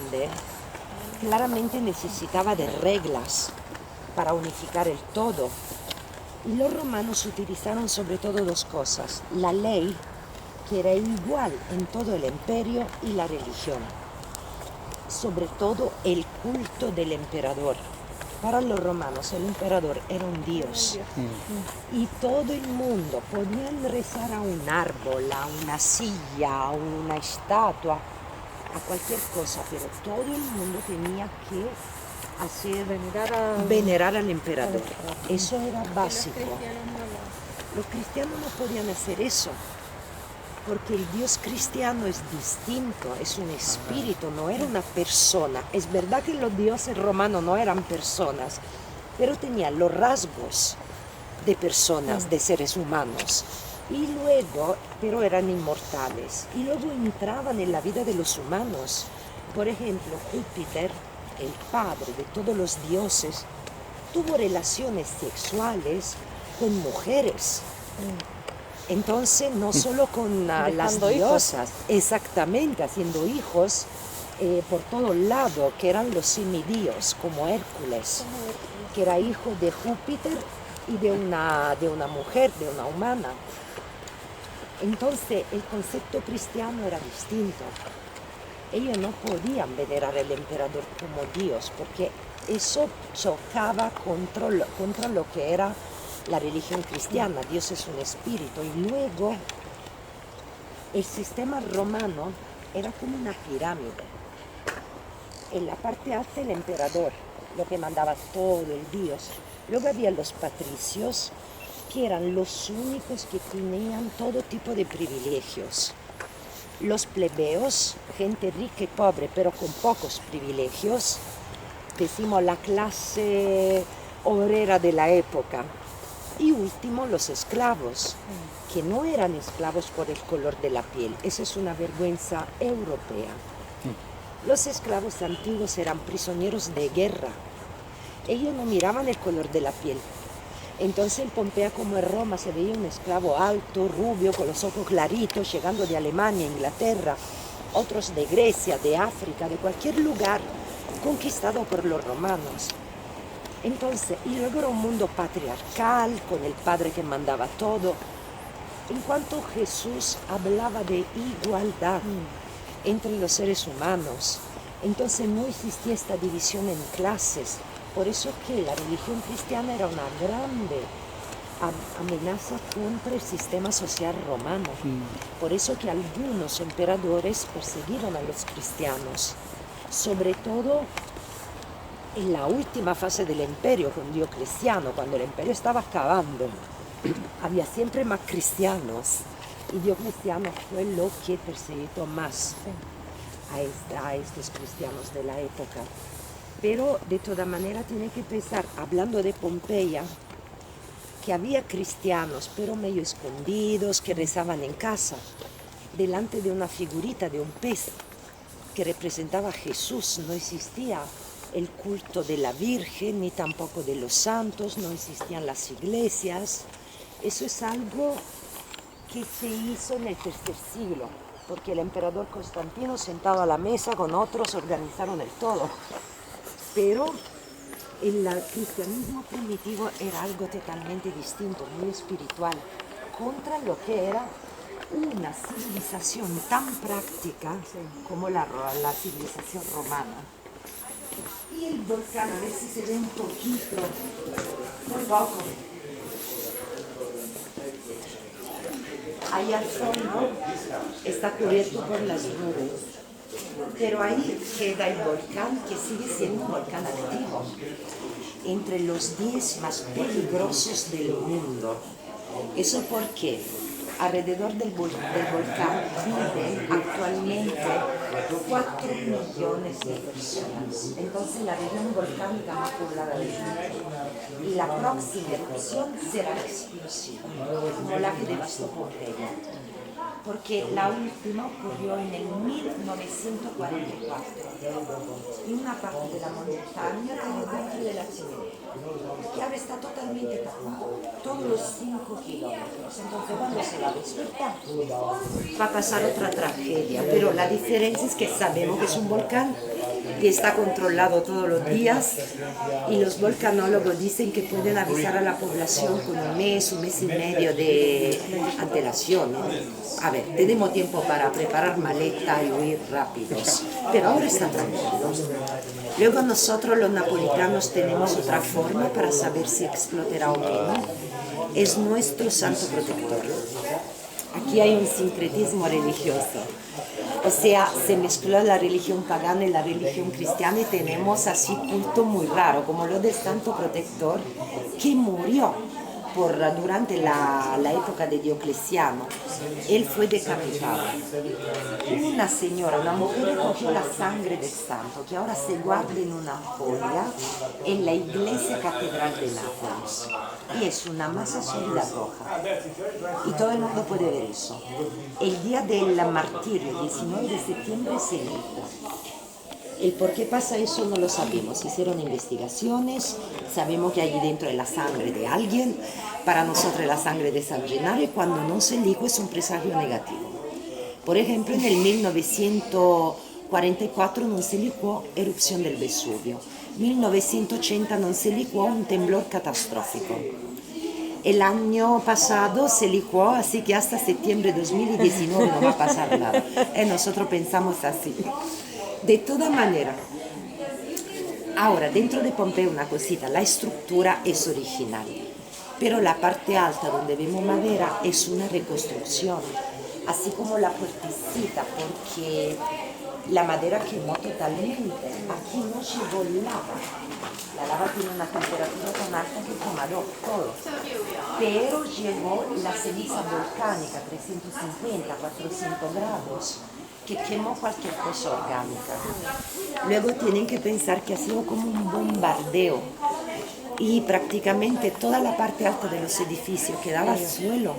grande, claramente necesitaba de reglas para unificar el todo. Y los romanos utilizaron sobre todo dos cosas: la ley, que era igual en todo el imperio, y la religión. Sobre todo el culto del emperador. Para los romanos el emperador era un dios. Y todo el mundo podía rezar a un árbol, a una silla, a una estatua, a cualquier cosa, pero todo el mundo tenía que venerar al emperador. Eso era básico. Los cristianos no podían hacer eso, porque el Dios cristiano es distinto, es un espíritu, no era una persona. Es verdad que los dioses romanos no eran personas, pero tenían los rasgos de personas, de seres humanos. Y luego, pero eran inmortales. Y luego entraban en la vida de los humanos. Por ejemplo, Júpiter, el padre de todos los dioses, tuvo relaciones sexuales con mujeres. Entonces, no solo con las diosas, exactamente, haciendo hijos por todo lado, que eran los semidíos, como Hércules, que era hijo de Júpiter y de una mujer, de una humana. Entonces, el concepto cristiano era distinto. Ellos no podían venerar al emperador como Dios, porque eso chocaba contra lo que era la religión cristiana. Dios es un espíritu. Y luego, el sistema romano era como una pirámide. En la parte alta el emperador, lo que mandaba todo el Dios. Luego había los patricios, que eran los únicos que tenían todo tipo de privilegios. Los plebeos, gente rica y pobre, pero con pocos privilegios. Decimos la clase obrera de la época. Y último, los esclavos, que no eran esclavos por el color de la piel. Esa es una vergüenza europea. Los esclavos antiguos eran prisioneros de guerra. Ellos no miraban el color de la piel. Entonces en Pompeya, como en Roma, se veía un esclavo alto, rubio, con los ojos claritos, llegando de Alemania, Inglaterra, otros de Grecia, de África, de cualquier lugar conquistado por los romanos. Entonces, y luego era un mundo patriarcal, con el padre que mandaba todo. En cuanto Jesús hablaba de igualdad entre los seres humanos, entonces no existía esta división en clases. Por eso que la religión cristiana era una grande amenaza contra el sistema social romano. Por eso que algunos emperadores persiguieron a los cristianos, sobre todo en la última fase del imperio con Diocleciano, cuando el imperio estaba acabando. Había siempre más cristianos y Diocleciano fue lo que persiguió más a estos cristianos de la época. Pero de toda manera tiene que pensar, hablando de Pompeya, que había cristianos, pero medio escondidos, que rezaban en casa, delante de una figurita de un pez que representaba a Jesús. No existía el culto de la Virgen, ni tampoco de los santos, no existían las iglesias. Eso es algo que se hizo en el tercer siglo, porque el emperador Constantino, sentado a la mesa con otros, organizaron el todo. Pero el cristianismo primitivo era algo totalmente distinto, muy espiritual, contra lo que era una civilización tan práctica como la civilización romana. Y el volcán, a ver si se ve un poquito, muy poco. Ahí al fondo está cubierto por las nubes. Pero ahí queda el volcán, que sigue siendo un volcán activo, entre los 10 más peligrosos del mundo. Eso porque alrededor del volcán viven actualmente 4 millones de personas. Entonces la región volcánica más poblada del mundo. Y la próxima erupción será explosiva, como la que devastó Pompeya. Porque la última ocurrió en el 1944 y una parte de la montaña cayó dentro de la chimenea, que ahora está totalmente tapado, todos los 5 kilómetros. Entonces, cuando se va a despertar, va a pasar otra tragedia, pero la diferencia es que sabemos que es un volcán que está controlado todos los días, y los volcanólogos dicen que pueden avisar a la población con un mes y medio de antelación. A ver, tenemos tiempo para preparar maleta y huir rápidos, pero ahora están tranquilos. Luego nosotros los napolitanos tenemos otra forma para saber si explotará o no. Es nuestro santo protector. Aquí hay un sincretismo religioso. O sea, se mezcló la religión pagana y la religión cristiana y tenemos así culto muy raro, como lo del santo protector que murió durante la época de Diocleciano. Él fue decapitado. Una señora, una mujer, cogió la sangre del santo, que ahora se guarda en una ampolla en la iglesia catedral de Nápoles. Y es una masa sólida roja. Y todo el mundo puede ver eso. El día del martirio, 19 de septiembre, se limpia. El por qué pasa eso no lo sabemos. Hicieron investigaciones, sabemos que allí dentro hay la sangre de alguien. Para nosotros es la sangre de San Gennaro, y cuando no se licua es un presagio negativo. Por ejemplo, en el 1944 non se liquó erupción del Vesubio. 1980 non se liquó un temblor catastrófico. El año pasado se licuó, así que hasta septiembre de 2019 no va a pasar nada. Nosotros pensamos así. De toda manera, ahora dentro de Pompey una cosita, la estructura es original, pero la parte alta donde vemos madera es una reconstrucción, así como la puertecita, porque la madera quemó totalmente, aquí no llegó lava. La lava tiene una temperatura tan alta que quemó todo, pero llegó la ceniza volcánica, 350, 400 grados, que quemó cualquier cosa orgánica. Luego tienen que pensar que ha sido como un bombardeo y prácticamente toda la parte alta de los edificios quedaba al suelo.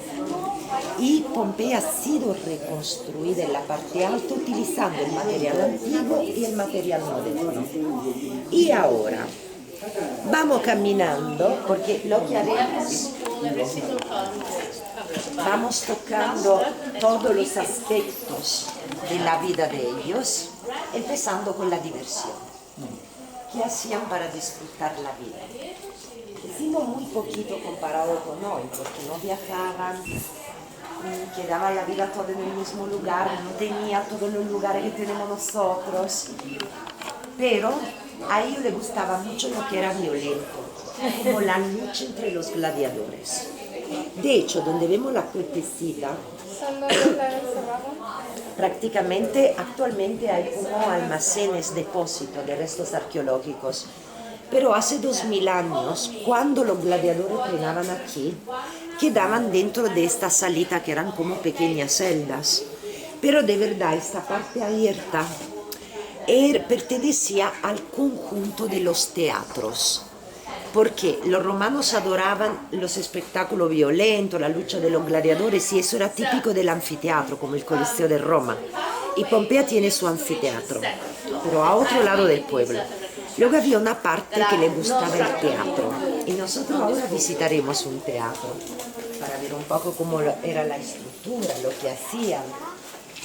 Y Pompey ha sido reconstruida en la parte alta utilizando el material antiguo y el material moderno. Y ahora vamos caminando, porque lo que haremos, vamos tocando todos los aspectos de la vida de ellos, empezando con la diversión. ¿Qué hacían para disfrutar la vida? Hicimos muy poquito comparado con hoy, porque no viajaban, quedaba la vida toda en el mismo lugar, no tenía todos los lugares que tenemos nosotros, pero a ellos les gustaba mucho lo que era violento, como la lucha entre los gladiadores. De hecho, donde vemos la puertecita, prácticamente actualmente hay como almacenes, depósitos de restos arqueológicos. Pero hace 2000 años, cuando los gladiadores entrenaban aquí, quedaban dentro de esta salita que eran como pequeñas celdas. Pero de verdad esta parte abierta pertenecía al conjunto de los teatros, porque los romanos adoraban los espectáculos violentos, la lucha de los gladiadores, y eso era típico del anfiteatro, como el Coliseo de Roma. Y Pompea tiene su anfiteatro, pero a otro lado del pueblo. Luego había una parte que le gustaba el teatro, y nosotros ahora visitaremos un teatro para ver un poco cómo era la estructura, lo que hacían.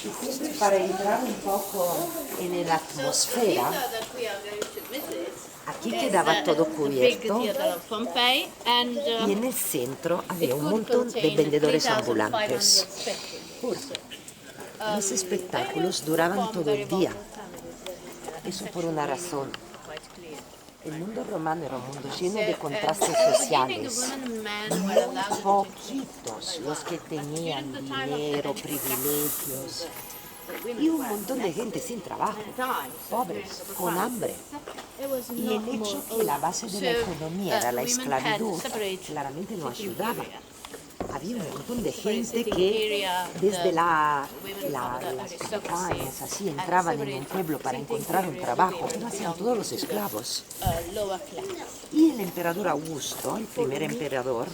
Y siempre para entrar un poco en la atmósfera, aquí quedaba todo cubierto y en el centro había un montón de vendedores ambulantes. Los espectáculos duraban todo el día. Eso por una razón. El mundo romano era un mundo lleno de contrastes sociales. Muy poquitos los que tenían dinero, privilegios, y un montón de gente sin trabajo, pobres, con hambre. Y el hecho que la base de la economía era la esclavitud, claramente no ayudaba. Había un montón de gente que desde las campañas así entraban en un pueblo para encontrar un trabajo, pero hacían todos los esclavos. Y el emperador Augusto, el primer emperador,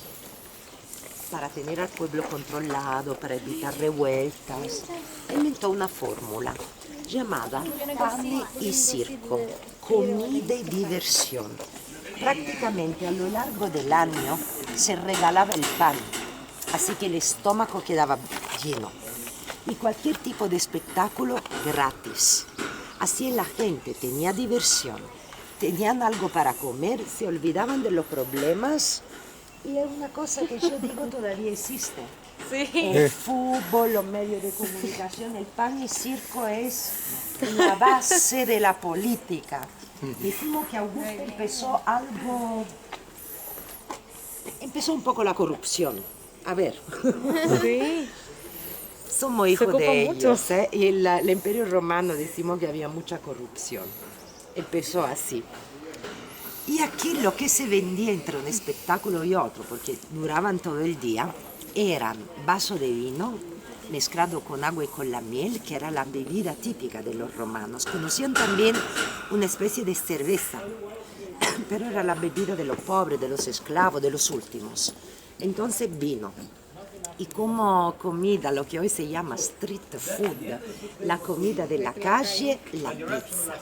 para tener al pueblo controlado, para evitar revueltas, inventó una fórmula llamada pane y circo, comida y diversión. Prácticamente a lo largo del año se regalaba el pan, así que el estómago quedaba lleno. Y cualquier tipo de espectáculo gratis. Así la gente tenía diversión, tenían algo para comer, se olvidaban de los problemas y es una cosa que yo digo todavía existe. Sí. El fútbol, los medios de comunicación, el pan y circo es la base de la política. Decimos que Augusto empezó un poco la corrupción. A ver, Sí. somos Se hijos ocupa de mucho. ellos, ¿eh? Y el Imperio Romano decimos que había mucha corrupción. Empezó así. Y aquí lo que se vendía entre un espectáculo y otro, porque duraban todo el día, eran vaso de vino mezclado con agua y con la miel, que era la bebida típica de los romanos. Conocían también una especie de cerveza, pero era la bebida de los pobres, de los esclavos, de los últimos. Entonces vino. Y como comida, lo que hoy se llama street food, la comida de la calle, la pizza.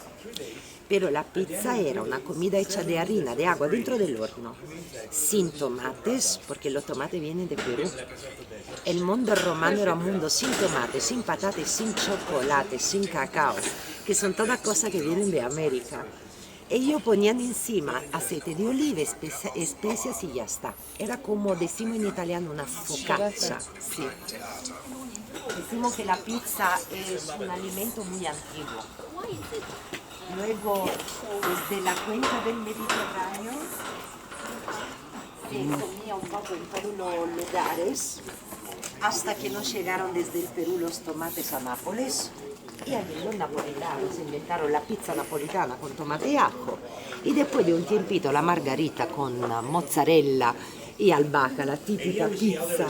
Pero la pizza era una comida hecha de harina, de agua, dentro del horno, sin tomates, porque los tomates vienen de Perú. El mundo romano era un mundo sin tomates, sin patatas, sin chocolate, sin cacao, que son todas cosas que vienen de América. Ellos ponían encima aceite de oliva, especias y ya está. Era como decimos en italiano una focaccia. Sí. Decimos que la pizza es un alimento muy antiguo. Luego, desde la cuenca del Mediterráneo, se comía un poco en todos los lugares, hasta que nos llegaron desde el Perú los tomates a Nápoles. Y allí los napolitanos inventaron la pizza napolitana con tomate y ajo. Y después de un tiempito la margarita con mozzarella y albahaca, la típica pizza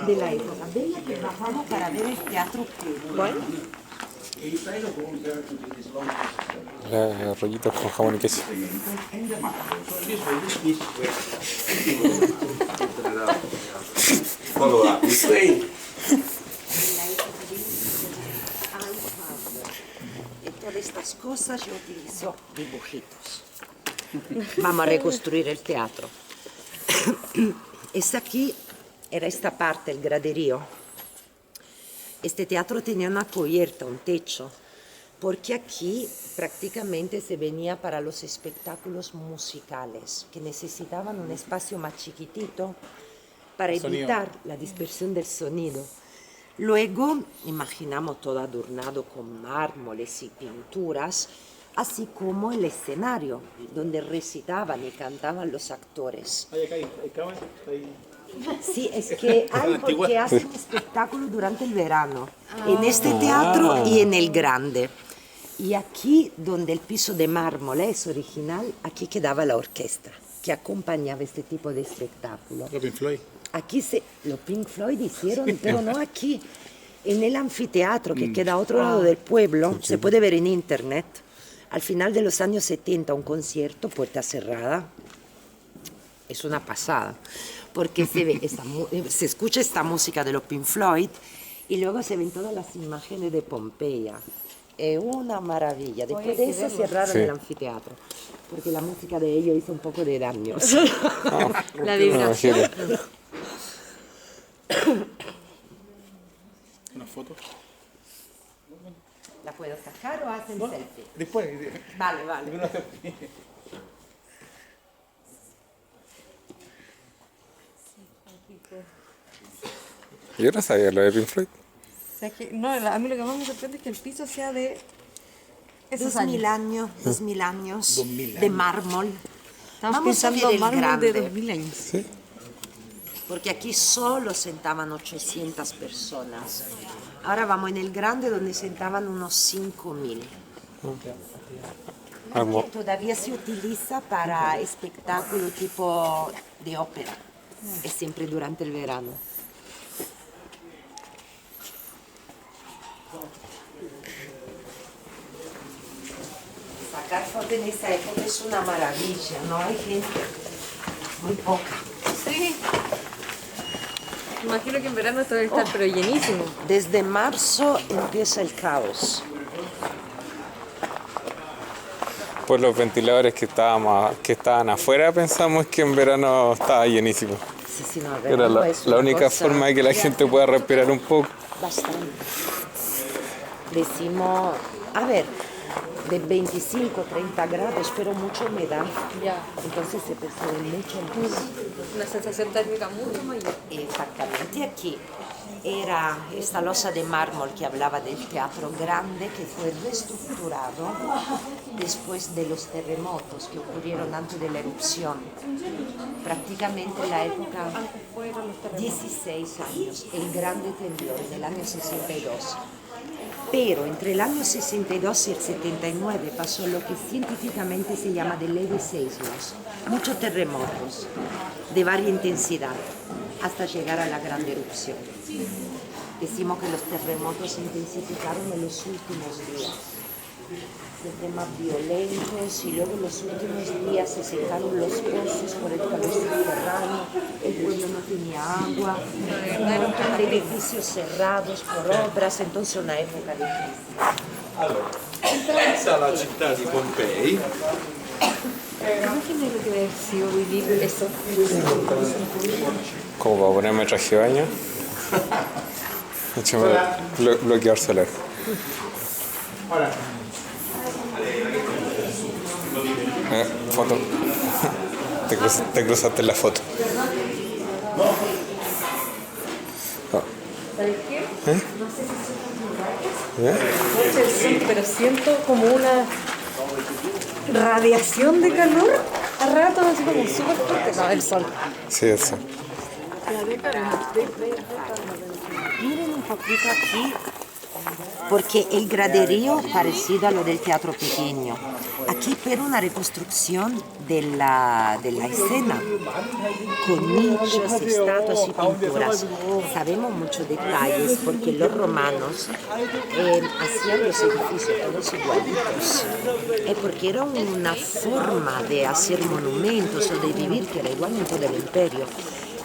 de la época. Venga que bajamos para ver el teatro Club. Bueno. Rollitos con jamón y queso. En todas estas cosas yo utilizo dibujitos. Vamos a reconstruir el teatro. Aquí era esta parte, el graderío. Este teatro tenía una cubierta, un techo, porque aquí prácticamente se venía para los espectáculos musicales, que necesitaban un espacio más chiquitito para evitar la dispersión del sonido. Luego, imaginamos todo adornado con mármoles y pinturas, así como el escenario, donde recitaban y cantaban los actores. Hay cámara, Sí, es que hay porque hacen espectáculo durante el verano, en este teatro y en el grande. Y aquí, donde el piso de mármol es original, aquí quedaba la orquesta, que acompañaba este tipo de espectáculo. Los Pink Floyd. Aquí los Pink Floyd hicieron, pero no aquí, en el anfiteatro que queda a otro lado del pueblo, se puede ver en internet. Al final de los años 70, un concierto, puerta cerrada, es una pasada, porque se escucha esta música de los Pink Floyd y luego se ven todas las imágenes de Pompeya. Es una maravilla. Después de eso cerraron el anfiteatro, porque la música de ellos hizo un poco de daños. La vibración. Una foto. ¿La puedo sacar o hacen selfie? Después. Vale. Una selfie. Yo no sabía lo de Pink Floyd. O sea, no, a mí lo que más me sorprende es que el piso sea de esos 2000 años. años, 2000 años 2000 de años. mármol. Estamos Vamos a ver pensando el mármol grande. de 2000 años. Sí. Porque aquí solo sentaban 800 personas. Ahora vamos en el grande donde sentaban unos 5000. Almo- Todavía se utiliza para espectáculo tipo de ópera. Es siempre durante el verano. Sacar fotos en esta época es una maravilla, ¿no? Hay gente muy poca. Sí. Imagino que en verano esto debe estar pero llenísimo. Desde marzo empieza el caos. Por los ventiladores que estaban afuera, pensamos que en verano estaba llenísimo. Sí, no, Era verano es la una única cosa forma de que la gente pueda respirar un poco. bastante. Decimos, a ver, de 25, 30 grados, pero mucha humedad. Ya. Entonces se percibe mucho más. Una sensación térmica mucho mayor. Exactamente, aquí era esta losa de mármol que hablaba del teatro grande que fue reestructurado después de los terremotos que ocurrieron antes de la erupción. Prácticamente en la época 16 años, el grande temblor en el año 62. Pero entre el año 62 y el 79 pasó lo que científicamente se llama de leves seismos, muchos terremotos de varia intensidad, hasta llegar a la gran erupción. Decimos que los terremotos se intensificaron en los últimos días, desde más violentos, y luego en los últimos días se secaron los pozos por el calor subterráneo, el pueblo no tenía agua, un montón de edificios cerrados por obras, entonces una época de crisis. Allora, pensa alla città di Pompei. Imagínate lo que debe haber sido vivir eso. Como para ponerme traje de baño. Échame bloqueador solar. Ora, Foto. Te cruzaste en la foto. ¿Sabes qué? ¿Eh? No sé si son ¿Eh? no sé el sol, pero siento como una radiación de calor a ratos, así como súper fuerte. No, el sol. Sí, eso. Miren un poquito aquí, porque el graderío parecido a lo del teatro pequeño. Aquí pero una reconstrucción de la escena, con nichos, estatuas y pinturas. Sabemos muchos detalles porque los romanos hacían los edificios todos igualitos. Porque era una forma de hacer monumentos o de vivir que era igual en todo el imperio.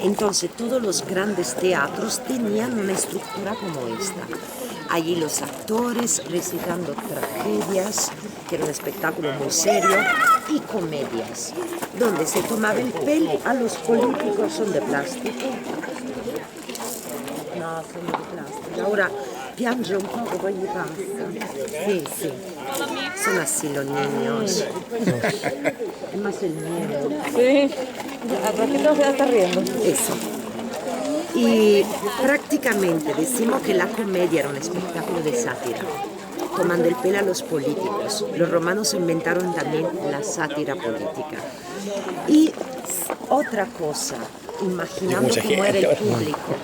Entonces todos los grandes teatros tenían una estructura como esta. Allí los actores recitando tragedias, que era un espectáculo muy serio, y comedias, donde se tomaba el pelo a los políticos, son de plástico. No, son de plástico. Ahora piange un poco, poi gli pasa. Sí, sí. Son así los niños. Es más el miedo. Sí. A ratito se va a estar riendo. Eso. Y prácticamente decimos que la comedia era un espectáculo de sátira, tomando el pelo a los políticos. Los romanos inventaron también la sátira política. Y otra cosa, imaginando cómo era el público.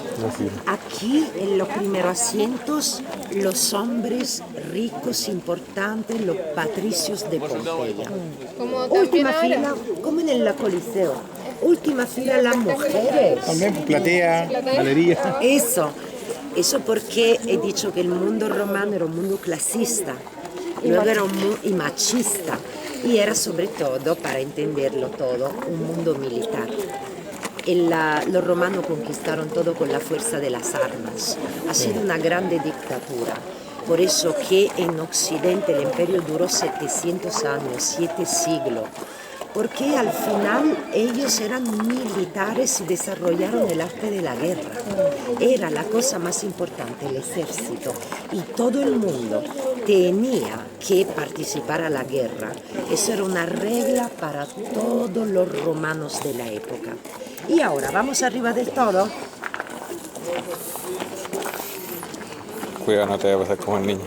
Aquí en los primeros asientos, los hombres ricos, importantes, los patricios de Pompeya. Como Última también ahora. fila, como en el Coliseo. Última fila las mujeres. también platea, galería. Eso porque he dicho que el mundo romano era un mundo clasista, luego era y machista, y era sobre todo, para entenderlo todo, un mundo militar. Los romanos conquistaron todo con la fuerza de las armas. Ha sido una grande dictadura. Por eso que en Occidente el imperio duró 700 años, 7 siglos. Porque al final ellos eran militares y desarrollaron el arte de la guerra. Era la cosa más importante, el ejército. Y todo el mundo tenía que participar a la guerra. Eso era una regla para todos los romanos de la época. Y ahora, ¿vamos arriba del todo? Cuidado, no te vaya a pasar como el niño.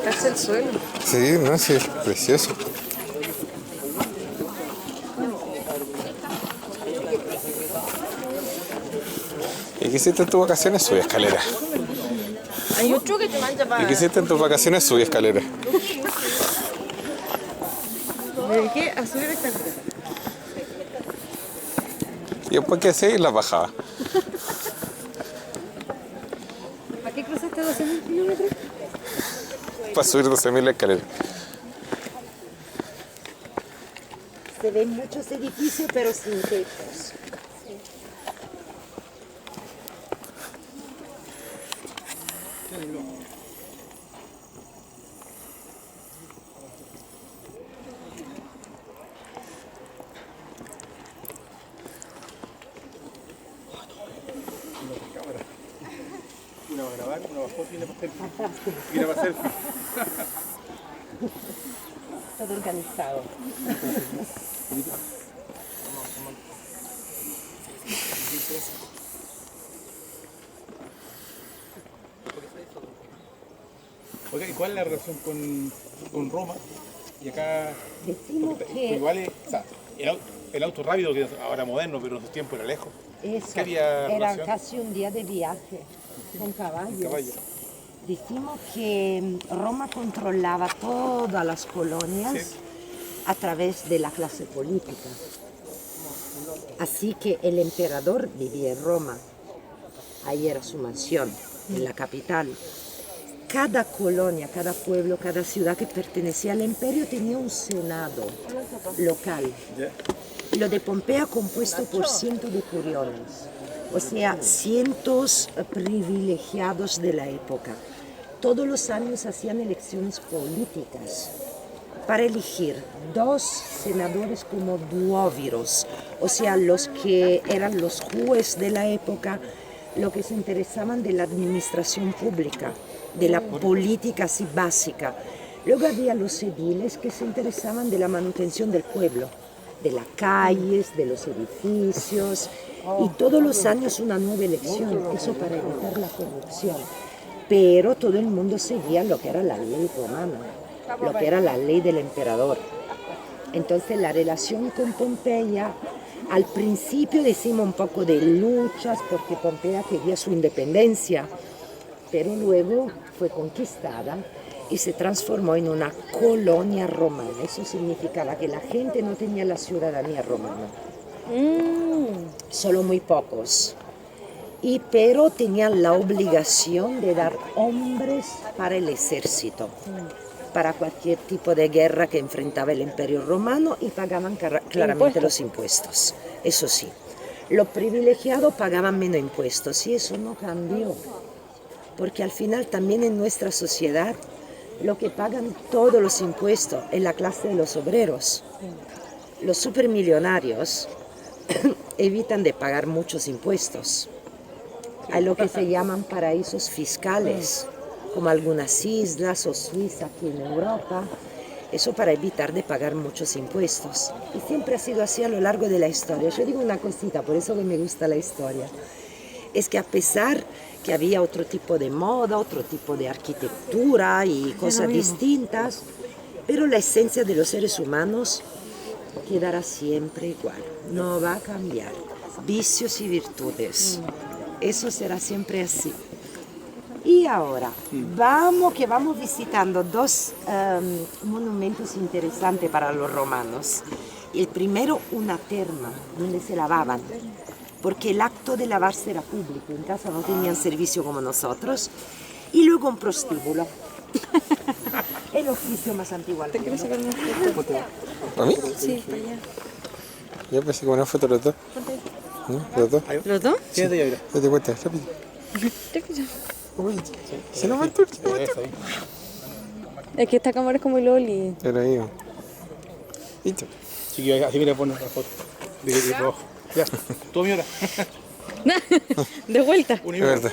Casi el suelo. Sí, no, sí, es precioso. ¿Y qué hiciste en tus vacaciones? Subí escaleras. Hay otro que te mancha para. ¿Y qué hiciste en tus vacaciones? Subí escaleras. Me dediqué a subir esta escalera. Y después que hacía y las bajaba. ¿Para qué cruzaste 12.000 kilómetros? Para subir 12.000 escaleras. Se ven muchos edificios, pero sin techos. grabar, no bajó, tiene para selfie. Tiene para selfie. Todo organizado. Oiga, ¿y cuál es la relación con Roma? Y acá, Decimos porque que igual es, o sea, el auto rápido, que es ahora moderno, pero en su tiempo era lejos. eso ¿Qué había era relación? casi un día de viaje con caballos. Caballo. Decimos que Roma controlaba todas las colonias Sí. a través de la clase política. Así que el emperador vivía en Roma, ahí era su mansión, en la capital. Cada colonia, cada pueblo, cada ciudad que pertenecía al imperio tenía un senado local. Ya. Lo de Pompeya compuesto por cientos de curiones, o sea, cientos privilegiados de la época. Todos los años hacían elecciones políticas para elegir 2 senadores como duóviros, o sea, los que eran los jueces de la época, los que se interesaban de la administración pública, de la política así básica. Luego había los ediles que se interesaban de la manutención del pueblo, de las calles, de los edificios, y todos los años una nueva elección, eso para evitar la corrupción. Pero todo el mundo seguía lo que era la ley romana, lo que era la ley del emperador. Entonces la relación con Pompeya, al principio decimos un poco de luchas porque Pompeya quería su independencia, pero luego fue conquistada y se transformó en una colonia romana. Eso significaba que la gente no tenía la ciudadanía romana, solo muy pocos. Pero tenían la obligación de dar hombres para el ejército, para cualquier tipo de guerra que enfrentaba el imperio romano, y pagaban claramente los impuestos. Eso sí, los privilegiados pagaban menos impuestos y eso no cambió, porque al final también en nuestra sociedad lo que pagan todos los impuestos es la clase de los obreros. Los supermillonarios evitan de pagar muchos impuestos. Hay lo que se llaman paraísos fiscales, como algunas islas o Suiza aquí en Europa, eso para evitar de pagar muchos impuestos. Y siempre ha sido así a lo largo de la historia. Yo digo una cosita, por eso que me gusta la historia, es que a pesar que había otro tipo de moda, otro tipo de arquitectura y cosas distintas, pero la esencia de los seres humanos quedará siempre igual, no va a cambiar. Vicios y virtudes, eso será siempre así. Y ahora, vamos visitando 2 monumentos interesantes para los romanos. El primero, una terma, donde se lavaban, porque el acto de lavarse era público, en casa no tenían servicio como nosotros. Y luego un prostíbulo, el oficio más antiguo al mundo. ¿Para mí? Sí, para allá. Yo pensé que una foto de los dos. ¿Los dos? ¿Los dos? Siéntate ya, mira. Date cuenta, rápido. Uy, se nos va el tour, se nos va el tour. Es que esta cámara es como el Oli. Pero ahí va. Listo. Chiquillo, así mira, pon la foto. De abajo. Ya, todo mi hora. De vuelta. Una y Es una. verdad.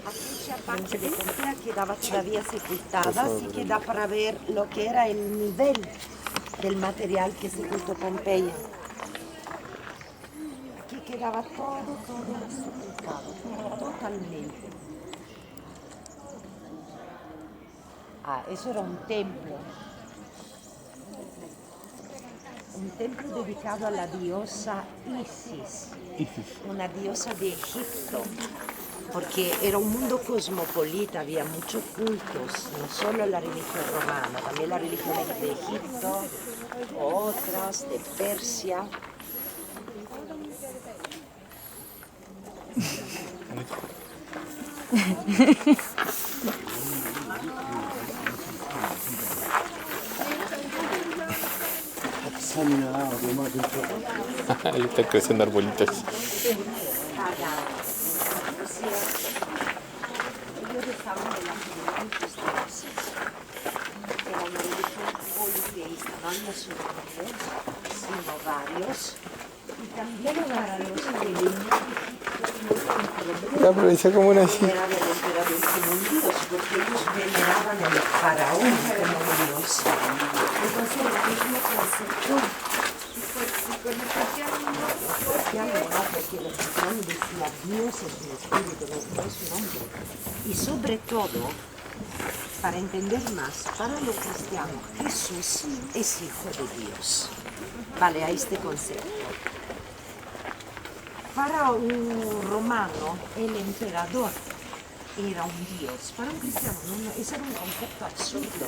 Aquella parte de Pompeya quedaba todavía sepultada, así que da para ver lo que era el nivel del material que sepultó Pompeya. Aquí quedaba todo sepultado, totalmente. Eso era un templo dedicado a la diosa Isis, una diosa de Egipto, porque era un mundo cosmopolita, había muchos cultos, no solo la religión romana, también la religión de Egipto, otras de Persia. Ahí están creciendo arbolitos. Ellos estaban de la religión cristiana, era una religión politeísta, no había solo uno, sino varios, y también para los helenos Ya, pero dice como una chica. Venerar al emperador como un dios, porque ellos veneraban al faraón como un dios. Entonces el mismo concepto cristiano, ¿no? Porque los cristianos decían Dios es un espíritu, no es un hombre. Y sobre todo, para entender más, para los cristianos Jesús es hijo de Dios. Vale, a este concepto. Para un romano, el emperador era un dios. Para un cristiano, ese era un concepto absurdo.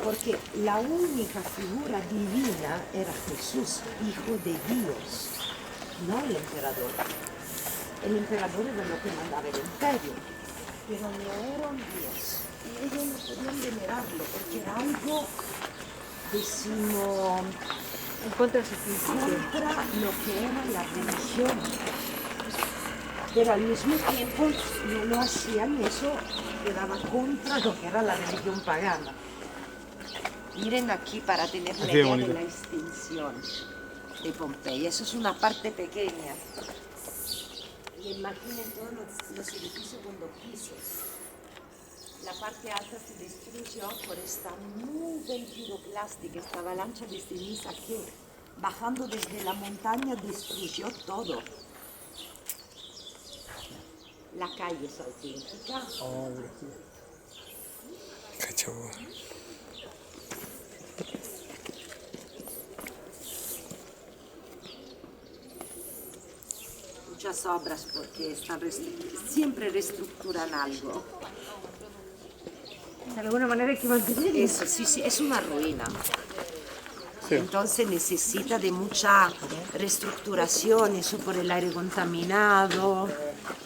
Porque la única figura divina era Jesús, hijo de Dios, no el emperador. El emperador era lo que mandaba el imperio, pero no era un dios. Y ellos no podían venerarlo porque era algo, decimos, En contra de su principio. contra lo que era la religión. Pero al mismo tiempo no lo hacían, eso quedaba contra lo que era la religión pagana. Miren aquí para tener la Aquí idea de bonito. la extinción de Pompeya. Eso es una parte pequeña. Y imaginen todos los edificios cuando pisos. La parte alta se destruyó por esta nube piroclástica, esta avalancha de ceniza que, bajando desde la montaña, destruyó todo. La calle es auténtica. Cachabo. Muchas obras porque siempre reestructuran algo. De alguna manera hay que mantenerlo. Eso, sí, sí, es una ruina. Entonces necesita de mucha reestructuración, eso por el aire contaminado,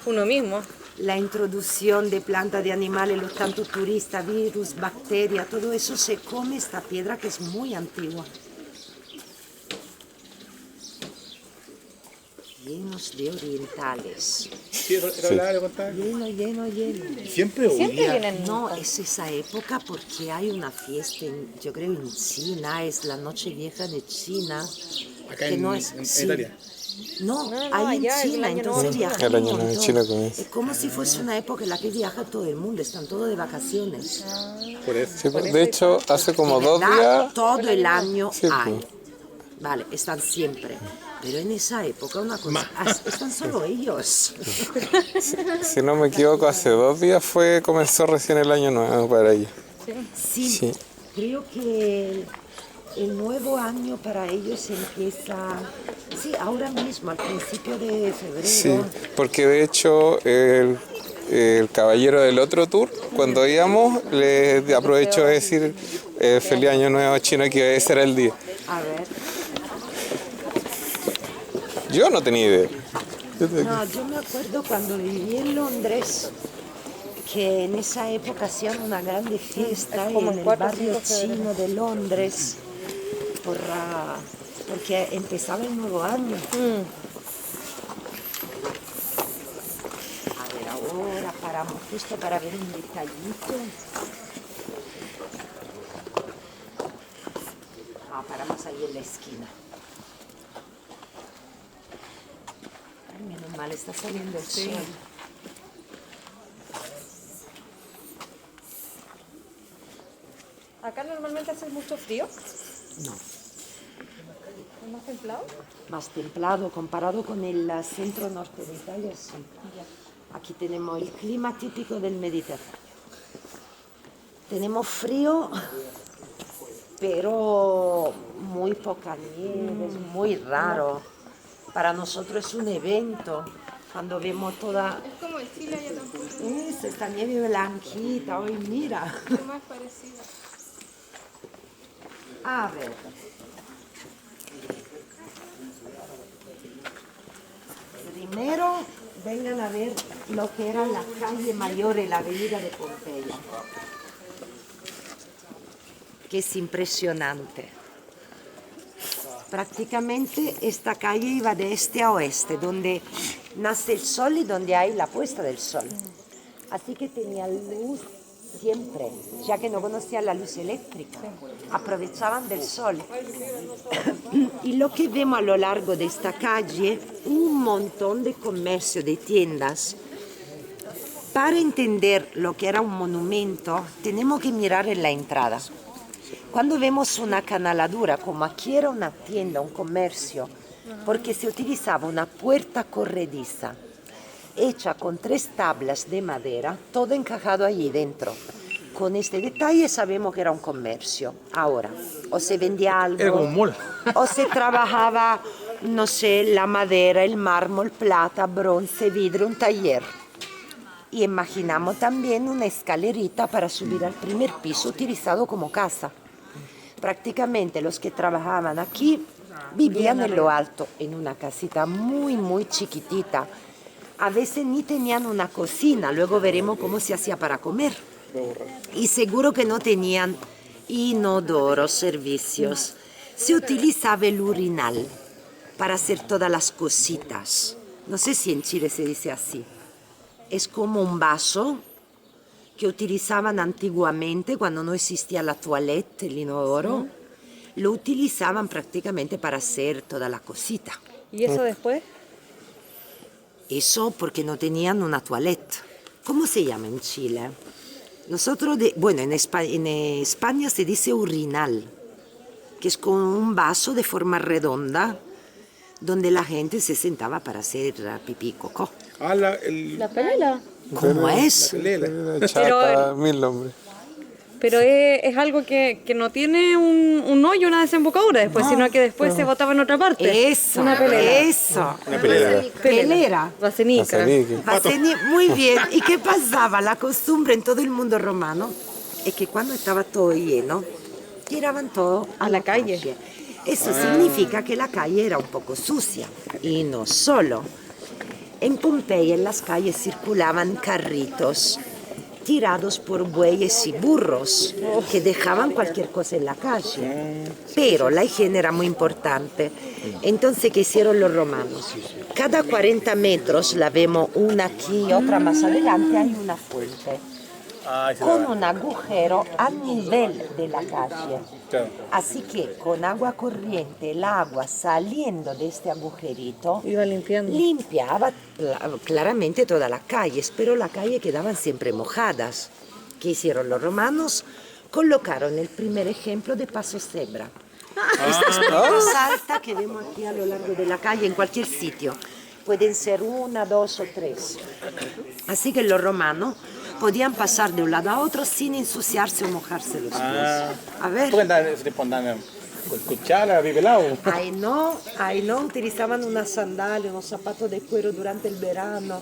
Uno mismo. la introducción de plantas, de animales, los tantos turistas, virus, bacterias, todo eso se come esta piedra que es muy antigua. Llenos de orientales. Sí, era la área contada. Lleno, lleno, lleno. Siempre Siempre huía. vienen. No, es esa época porque hay una fiesta, yo creo en China, es la noche vieja de China. Acá que en, no es, en sí. Italia. No, No, hay en allá es el China, año entonces nuevo viajan El año un nuevo en montón. China comienza. Es como si fuese una época en la que viaja todo el mundo, están todos de vacaciones. Por eso. Sí, pues, de hecho, hace como De 2 verdad, días. todo el año Sí, hay. pues. Vale, están siempre. Pero en esa época una cosa, están solo ellos. Si no me equivoco, hace 2 días comenzó recién el año nuevo para ellos. Sí, Sí. creo que el nuevo año para ellos empieza, sí, ahora mismo, al principio de febrero. Sí, porque de hecho el caballero del otro tour, cuando íbamos, le aprovechó de decir feliz año nuevo chino, que ese era el día. A ver, Yo no tenía idea. no, yo me acuerdo cuando viví en Londres, que en esa época hacían una grande fiesta como en el el 4 o barrio 5 de febrero. chino de Londres, porque empezaba el nuevo año. A ver, ahora paramos justo para ver un detallito. Ah, paramos ahí en la esquina. Ay, menos mal, está saliendo el sol. Acá normalmente hace mucho frío. No, ¿Es más templado? más templado comparado con el centro norte de Italia, sí. Aquí tenemos el clima típico del Mediterráneo. Tenemos frío, pero muy poca nieve, es muy raro. Para nosotros es un evento cuando vemos toda Es como el Chile allá tampoco. esta nieve blanquita. Hoy mira. Es más parecido. A ver. Primero vengan a ver lo que era la calle mayor y la avenida de Pompeya, que es impresionante. Prácticamente esta calle iba de este a oeste, donde nace el sol y donde hay la puesta del sol. Así que tenía luz siempre, ya que no conocían la luz eléctrica, aprovechaban del sol. Y lo que vemos a lo largo de esta calle, un montón de comercio, de tiendas. Para entender lo que era un monumento, tenemos que mirar en la entrada. Cuando vemos una canaladura, como aquí era una tienda, un comercio, porque se utilizaba una puerta corrediza, hecha con 3 tablas de madera, todo encajado allí dentro. Con este detalle sabemos que era un comercio. Ahora, o se vendía algo, Era como un mall. o se trabajaba, no sé, la madera, el mármol, plata, bronce, vidrio, un taller. Y imaginamos también una escalerita para subir al primer piso utilizado como casa. Prácticamente los que trabajaban aquí vivían en lo alto, en una casita muy, muy chiquitita. A veces ni tenían una cocina, luego veremos cómo se hacía para comer. Y seguro que no tenían inodoros, servicios. Se utilizaba el urinal para hacer todas las cositas. No sé si en Chile se dice así. Es como un vaso que utilizaban antiguamente cuando no existía la toilette, el inodoro. Lo utilizaban prácticamente para hacer toda la cosita. ¿Y eso después? Eso porque no tenían una toilette. ¿Cómo se llama en Chile? Nosotros, bueno, en España se dice urinal, que es como un vaso de forma redonda donde la gente se sentaba para hacer pipí y cocó. Ah, La pelela. ¿Cómo es? Lela. Chata, mil nombres. Pero es algo que no tiene un hoyo, una desembocadura después, sino que después se botaba en otra parte. Eso, Una pelela. eso. Una pelera. Pelera. Vasenica. Acenique. Muy bien. ¿Y qué pasaba? La costumbre en todo el mundo romano es que cuando estaba todo lleno, tiraban todo a la calle. Eso significa que la calle era un poco sucia. Y no solo. En Pompeya, en las calles circulaban carritos tirados por bueyes y burros que dejaban cualquier cosa en la calle. Pero la higiene era muy importante. Entonces, ¿qué hicieron los romanos? Cada 40 metros, la vemos una aquí y otra más adelante, hay una fuente con un agujero a nivel de la calle. Claro. Así que con agua corriente, el agua saliendo de este agujerito Iba limpiando. limpiaba claramente todas las calles, pero las calles quedaban siempre mojadas. ¿Qué hicieron los romanos? Colocaron el primer ejemplo de paso cebra. Estas piedras altas que vemos aquí a lo largo de la calle, en cualquier sitio. Pueden ser 1, 2 o 3. Así que los romanos podían pasar de un lado a otro sin ensuciarse o mojarse los pies. A ver. ¿Por qué andaban con cuchara, bibelado? Ahí no, utilizaban unas sandalias, unos zapatos de cuero durante el verano.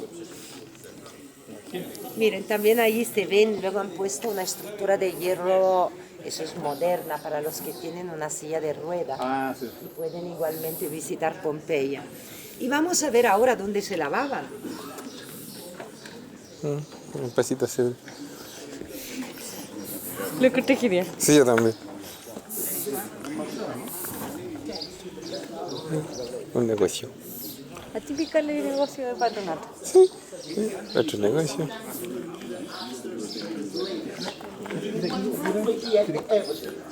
Miren, también ahí se ven, luego han puesto una estructura de hierro, eso es moderna para los que tienen una silla de ruedas. Ah, sí. Y pueden igualmente visitar Pompeya. Y vamos a ver ahora dónde se lavaban. Un pesito así. Lo que usted quería. Sí, yo también. Un negocio. La típica ley de negocio de patronato. Otro negocio.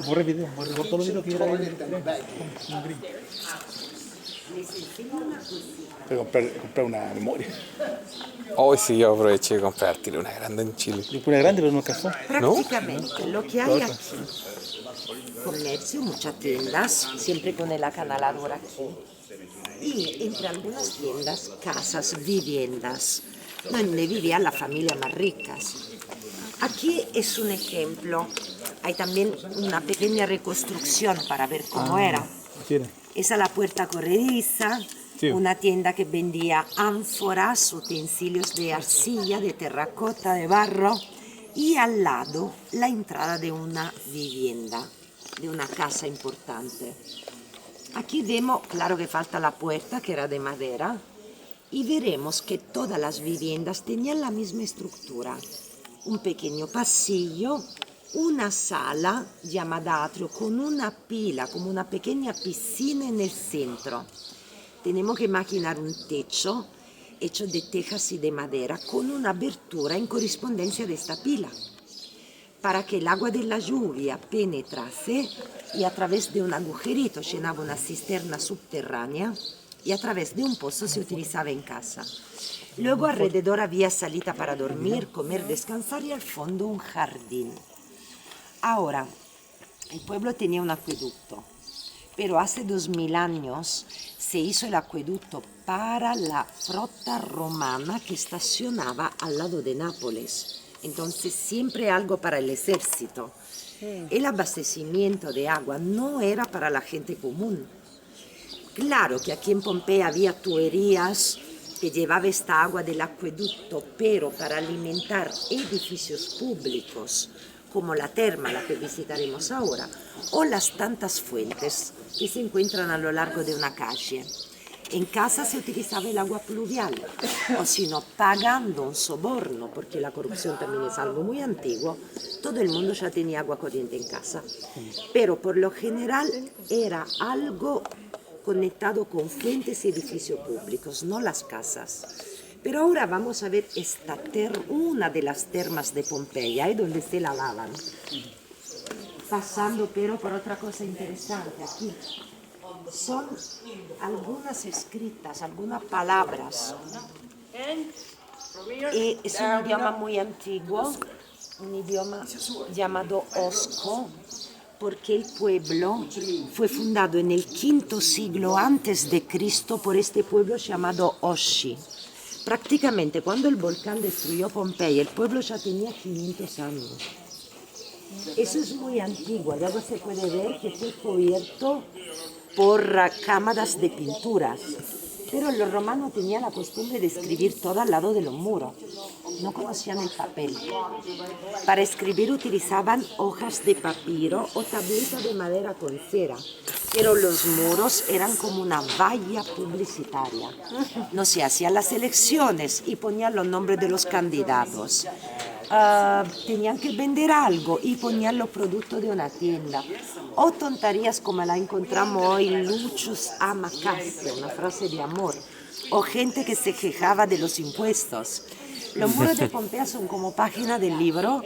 Borre video, borre todos los videos que yo comprar una memoria. Hoy sí, yo aproveché de comprar tiro una grande en Chile. Yo puse una grande, pero no alcanzó. Prácticamente lo que hay aquí, comercio, muchas tiendas, siempre con el acanalador aquí. Y entre algunas tiendas, casas, viviendas, donde vivían las familias más ricas. Aquí es un ejemplo, hay también una pequeña reconstrucción para ver cómo era. Esa es la puerta corrediza, Sí. una tienda que vendía ánforas, utensilios de arcilla, de terracota, de barro, y al lado la entrada de una vivienda, de una casa importante. Aquí vemos, claro que falta la puerta, que era de madera, y veremos que todas las viviendas tenían la misma estructura. Un pequeño pasillo, una sala llamada atrio con una pila, como una pequeña piscina en el centro. Tenemos que imaginar un techo hecho de tejas y de madera con una abertura en correspondencia de esta pila. para que el agua de la lluvia penetrase y a través de un agujerito llenaba una cisterna subterránea y a través de un pozo se utilizaba en casa. Luego alrededor había salita para dormir, comer, descansar y al fondo un jardín. Ahora, el pueblo tenía un acueducto, pero hace 2000 años se hizo el acueducto para la flota romana que estacionaba al lado de Nápoles. Entonces siempre algo para el ejército. El abastecimiento de agua no era para la gente común. Claro que aquí en Pompeya había tuberías que llevaba esta agua del acueducto, pero para alimentar edificios públicos, como la terma, la que visitaremos ahora, o las tantas fuentes que se encuentran a lo largo de una calle. En casa se utilizaba el agua pluvial, o si no, pagando un soborno, porque la corrupción también es algo muy antiguo, todo el mundo ya tenía agua corriente en casa. Pero por lo general era algo conectado con fuentes y edificios públicos, no las casas. Pero ahora vamos a ver una de las termas de Pompeya, donde se lavaban. Pasando pero por otra cosa interesante aquí. Son algunas escritas, algunas palabras. Es un idioma muy antiguo, un idioma llamado osco, porque el pueblo fue fundado en el V siglo antes de Cristo por este pueblo llamado Osci. Prácticamente cuando el volcán destruyó Pompeya, el pueblo ya tenía 500 años. Eso es muy antiguo, luego se puede ver que fue cubierto por cámaras de pinturas. Pero los romanos tenían la costumbre de escribir todo al lado de los muros. No conocían el papel. Para escribir utilizaban hojas de papiro o tabletas de madera con cera. Pero los muros eran como una valla publicitaria. No se hacían las elecciones y ponían los nombres de los candidatos. Tenían que vender algo y ponían los productos de una tienda. O tonterías como la encontramos hoy, Lucius ama casa, una frase de amor. O gente que se quejaba de los impuestos. Los muros de Pompeya son como páginas del libro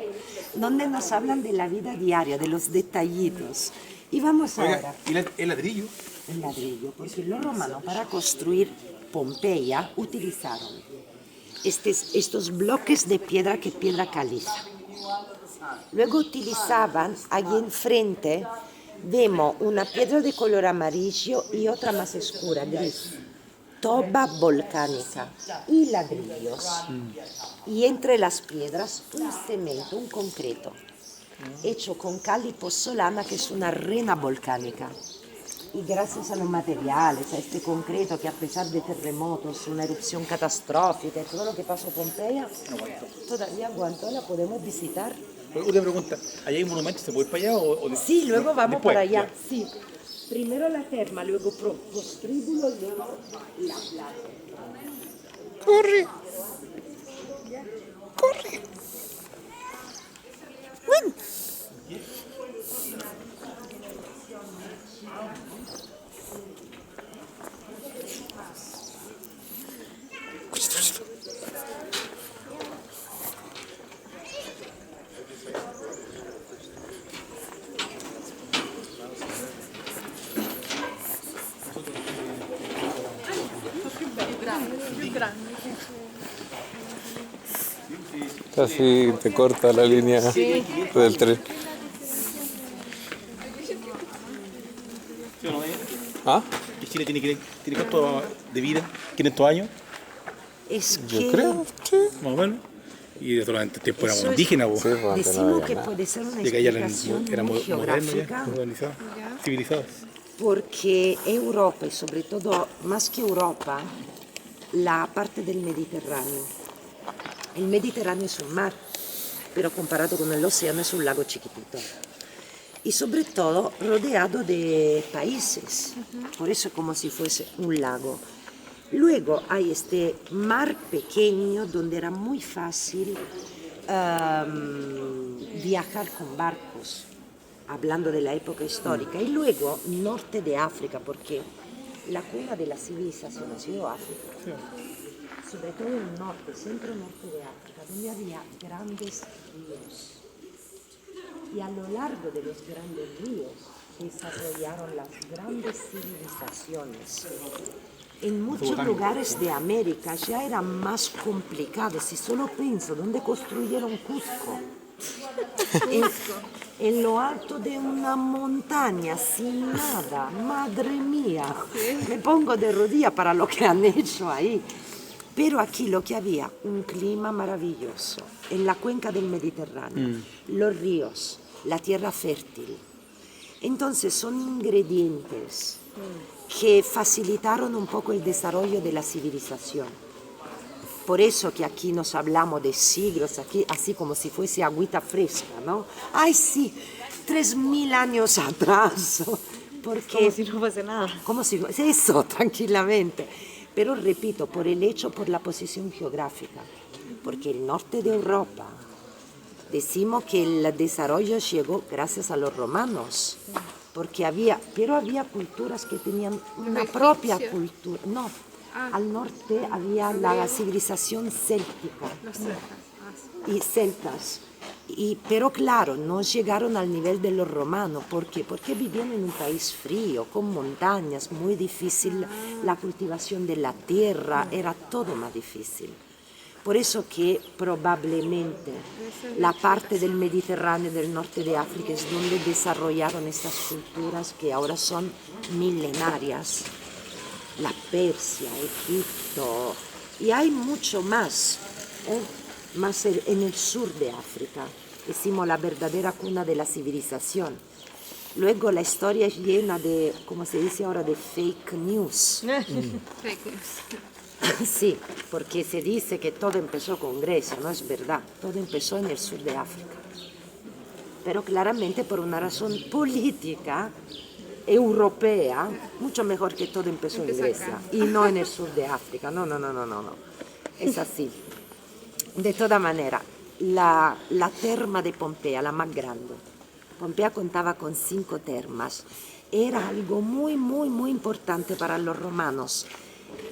donde nos hablan de la vida diaria, de los detallitos. Y vamos ahora. ¿Y el ladrillo? El ladrillo, porque los romanos para construir Pompeya utilizaron estos bloques de piedra caliza. Luego utilizaban, allí enfrente, vemos una piedra de color amarillo y otra más oscura, gris. Toba volcánica y ladrillos. Y entre las piedras un cemento, un concreto, hecho con cal y pozzolana, que es una arena volcánica. Y gracias a los materiales, a este concreto que a pesar de terremotos, una erupción catastrófica y todo lo que pasó en Pompeya, todavía aguantó, la podemos visitar. Una pregunta, ¿allá hay monumentos? ¿Se puede ir para allá? Sí, luego vamos después, para allá. ya. Sí. Primero la terma, luego prostíbulo, luego la playa. Corre. Corre. Ven. Casi te corta la línea del tren. ¿Sí o no? ¿Ah? ¿Y Chile tiene cuánto de vida? ¿500 años? Es Yo que creo, sí. Más o menos. Y de todo el tiempo éramos Eso es- indígenas, vos. Sí, pues, antes no decimos había que nada. puede ser una De que allá explicación éramos muy modernos geográfica, ya, modernizados, civilizados. porque Europa, y sobre todo más que Europa, la parte del Mediterráneo. El Mediterráneo es un mar, pero comparado con el océano es un lago chiquitito. Y sobre todo rodeado de países, por eso es como si fuese un lago. Luego hay este mar pequeño donde era muy fácil viajar con barcos, hablando de la época histórica. Y luego norte de África, porque la cuna de la civilización ha sido África. Sobre todo el norte, centro-norte de África, donde había grandes ríos. Y a lo largo de los grandes ríos desarrollaron las grandes civilizaciones. En muchos lugares de América ya era más complicado. Si solo pienso, ¿dónde construyeron Cusco? En lo alto de una montaña, sin nada. Madre mía, me pongo de rodillas para lo que han hecho ahí. Pero aquí lo que había, un clima maravilloso, en la cuenca del Mediterráneo, los ríos, la tierra fértil. Entonces son ingredientes que facilitaron un poco el desarrollo de la civilización. Por eso que aquí nos hablamos de siglos, aquí, así como si fuese agüita fresca, ¿no? ¡Ay, sí! 3000 años atrás. Porque, Como si no fuese nada. como si eso, tranquilamente. Pero repito, por el hecho, por la posición geográfica. Porque el norte de Europa, decimos que el desarrollo llegó gracias a los romanos. Porque había culturas que tenían una propia cultura. No, al norte había la civilización céltica y celtas. Pero claro, no llegaron al nivel de los romanos. ¿Por qué? Porque vivían en un país frío, con montañas, muy difícil la cultivación de la tierra, era todo más difícil. Por eso que probablemente la parte del Mediterráneo, del norte de África, es donde desarrollaron estas culturas que ahora son milenarias. La Persia, Egipto, y hay mucho más, más en el sur de África. Decimos la verdadera cuna de la civilización. Luego la historia es llena de, como se dice ahora, de fake news. Fake news. Sí, porque se dice que todo empezó con Grecia, no es verdad, todo empezó en el sur de África. Pero claramente por una razón política, europea, mucho mejor que todo empezó en Grecia y no en el sur de África. No. Es así. De toda manera, la terma de Pompea, la más grande, Pompea contaba con 5 termas. Era algo muy, muy, muy importante para los romanos,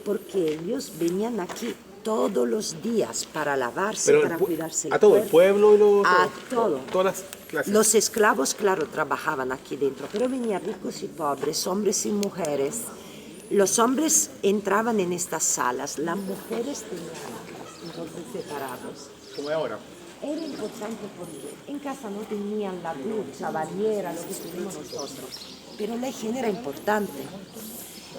porque ellos venían aquí todos los días para lavarse, Pero para cuidarse el a todo el cuerpo. pueblo y los, A todo. todas las clases. Los esclavos, claro, trabajaban aquí dentro, pero venían ricos y pobres, hombres y mujeres. Los hombres entraban en estas salas, las mujeres tenían entonces separados. Como es ahora. Era importante porque en casa no tenían la ducha, bañera, lo que tenemos nosotros, pero la higiene era importante.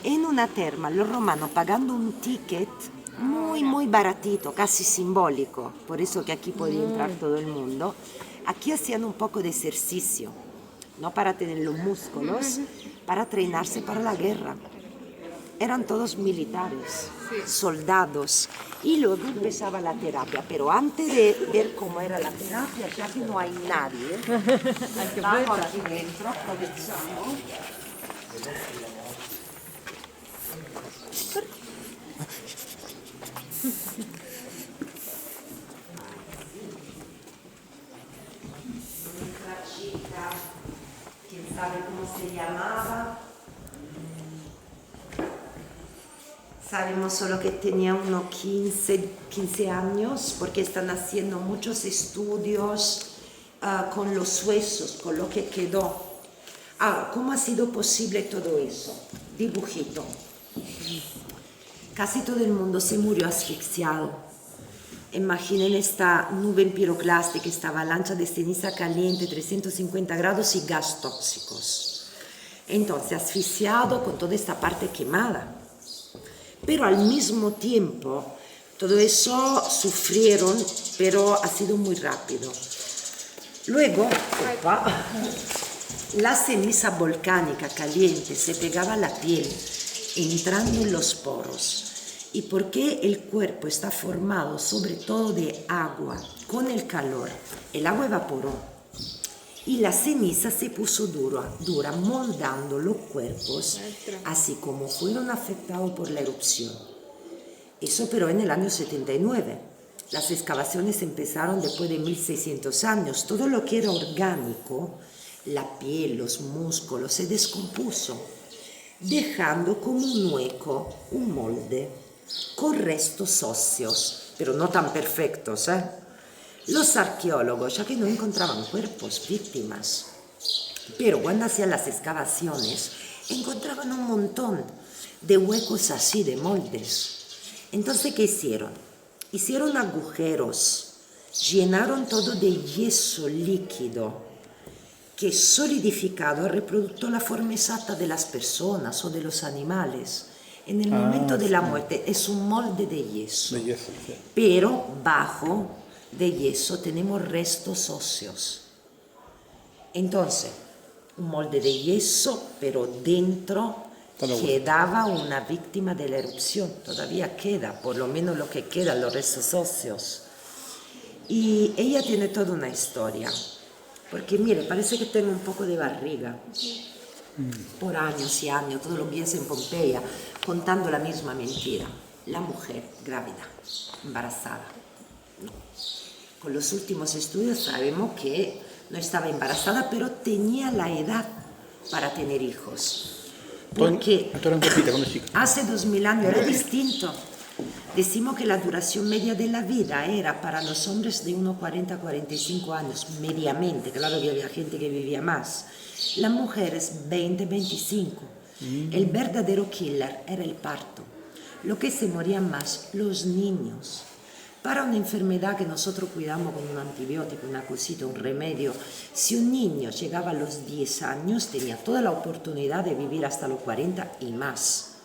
En una terma, los romanos pagando un ticket muy, muy baratito, casi simbólico, por eso que aquí podía entrar todo el mundo, aquí hacían un poco de ejercicio, no para tener los músculos, para entrenarse para la guerra. Eran todos militares, soldados, y luego empezaba la terapia. Pero antes de ver cómo era la terapia, ya que no hay nadie, vamos aquí dentro, comenzamos. Nuestra chica, quién sabe cómo se llamaba. Sabemos solo que tenía unos 15 años, porque están haciendo muchos estudios con los huesos, con lo que quedó. ¿Cómo ha sido posible todo eso? Dibujito. Casi todo el mundo se murió asfixiado. Imaginen esta nube piroclástica, esta avalancha de ceniza caliente, 350 grados y gas tóxicos. Entonces, asfixiado con toda esta parte quemada. Pero al mismo tiempo, todo eso sufrieron, pero ha sido muy rápido. Luego, la ceniza volcánica caliente se pegaba a la piel, entrando en los poros. ¿Y por qué el cuerpo está formado sobre todo de agua? Con el calor, el agua evaporó y la ceniza se puso dura, moldando los cuerpos, así como fueron afectados por la erupción. Eso pero en el año 79. Las excavaciones empezaron después de 1600 años. Todo lo que era orgánico, la piel, los músculos, se descompuso, dejando como un hueco, un molde, con restos óseos, pero no tan perfectos, Los arqueólogos, ya que no encontraban cuerpos, víctimas, pero cuando hacían las excavaciones, encontraban un montón de huecos así, de moldes. Entonces, ¿qué hicieron? Hicieron agujeros, llenaron todo de yeso líquido, que solidificado ha reproducido la forma exacta de las personas o de los animales. En el momento de la muerte es un molde de yeso, De yeso, sí. pero bajo de yeso tenemos restos óseos. Entonces, un molde de yeso, pero dentro quedaba una víctima de la erupción. Todavía queda, por lo menos lo que queda, los restos óseos. Y ella tiene toda una historia. Porque mire, parece que tengo un poco de barriga. Por años y años, todos los días en Pompeya, contando la misma mentira. La mujer grávida, embarazada. No. Con los últimos estudios sabemos que no estaba embarazada, pero tenía la edad para tener hijos. Porque hace 2000 años era distinto. Decimos que la duración media de la vida era para los hombres de unos 40 a 45 años, mediamente. Claro que había gente que vivía más. Las mujeres 20, 25. El verdadero killer era el parto. Lo que se morían más, los niños. Para una enfermedad que nosotros cuidamos con un antibiótico, una cosita, un remedio, si un niño llegaba a los 10 años, tenía toda la oportunidad de vivir hasta los 40 y más.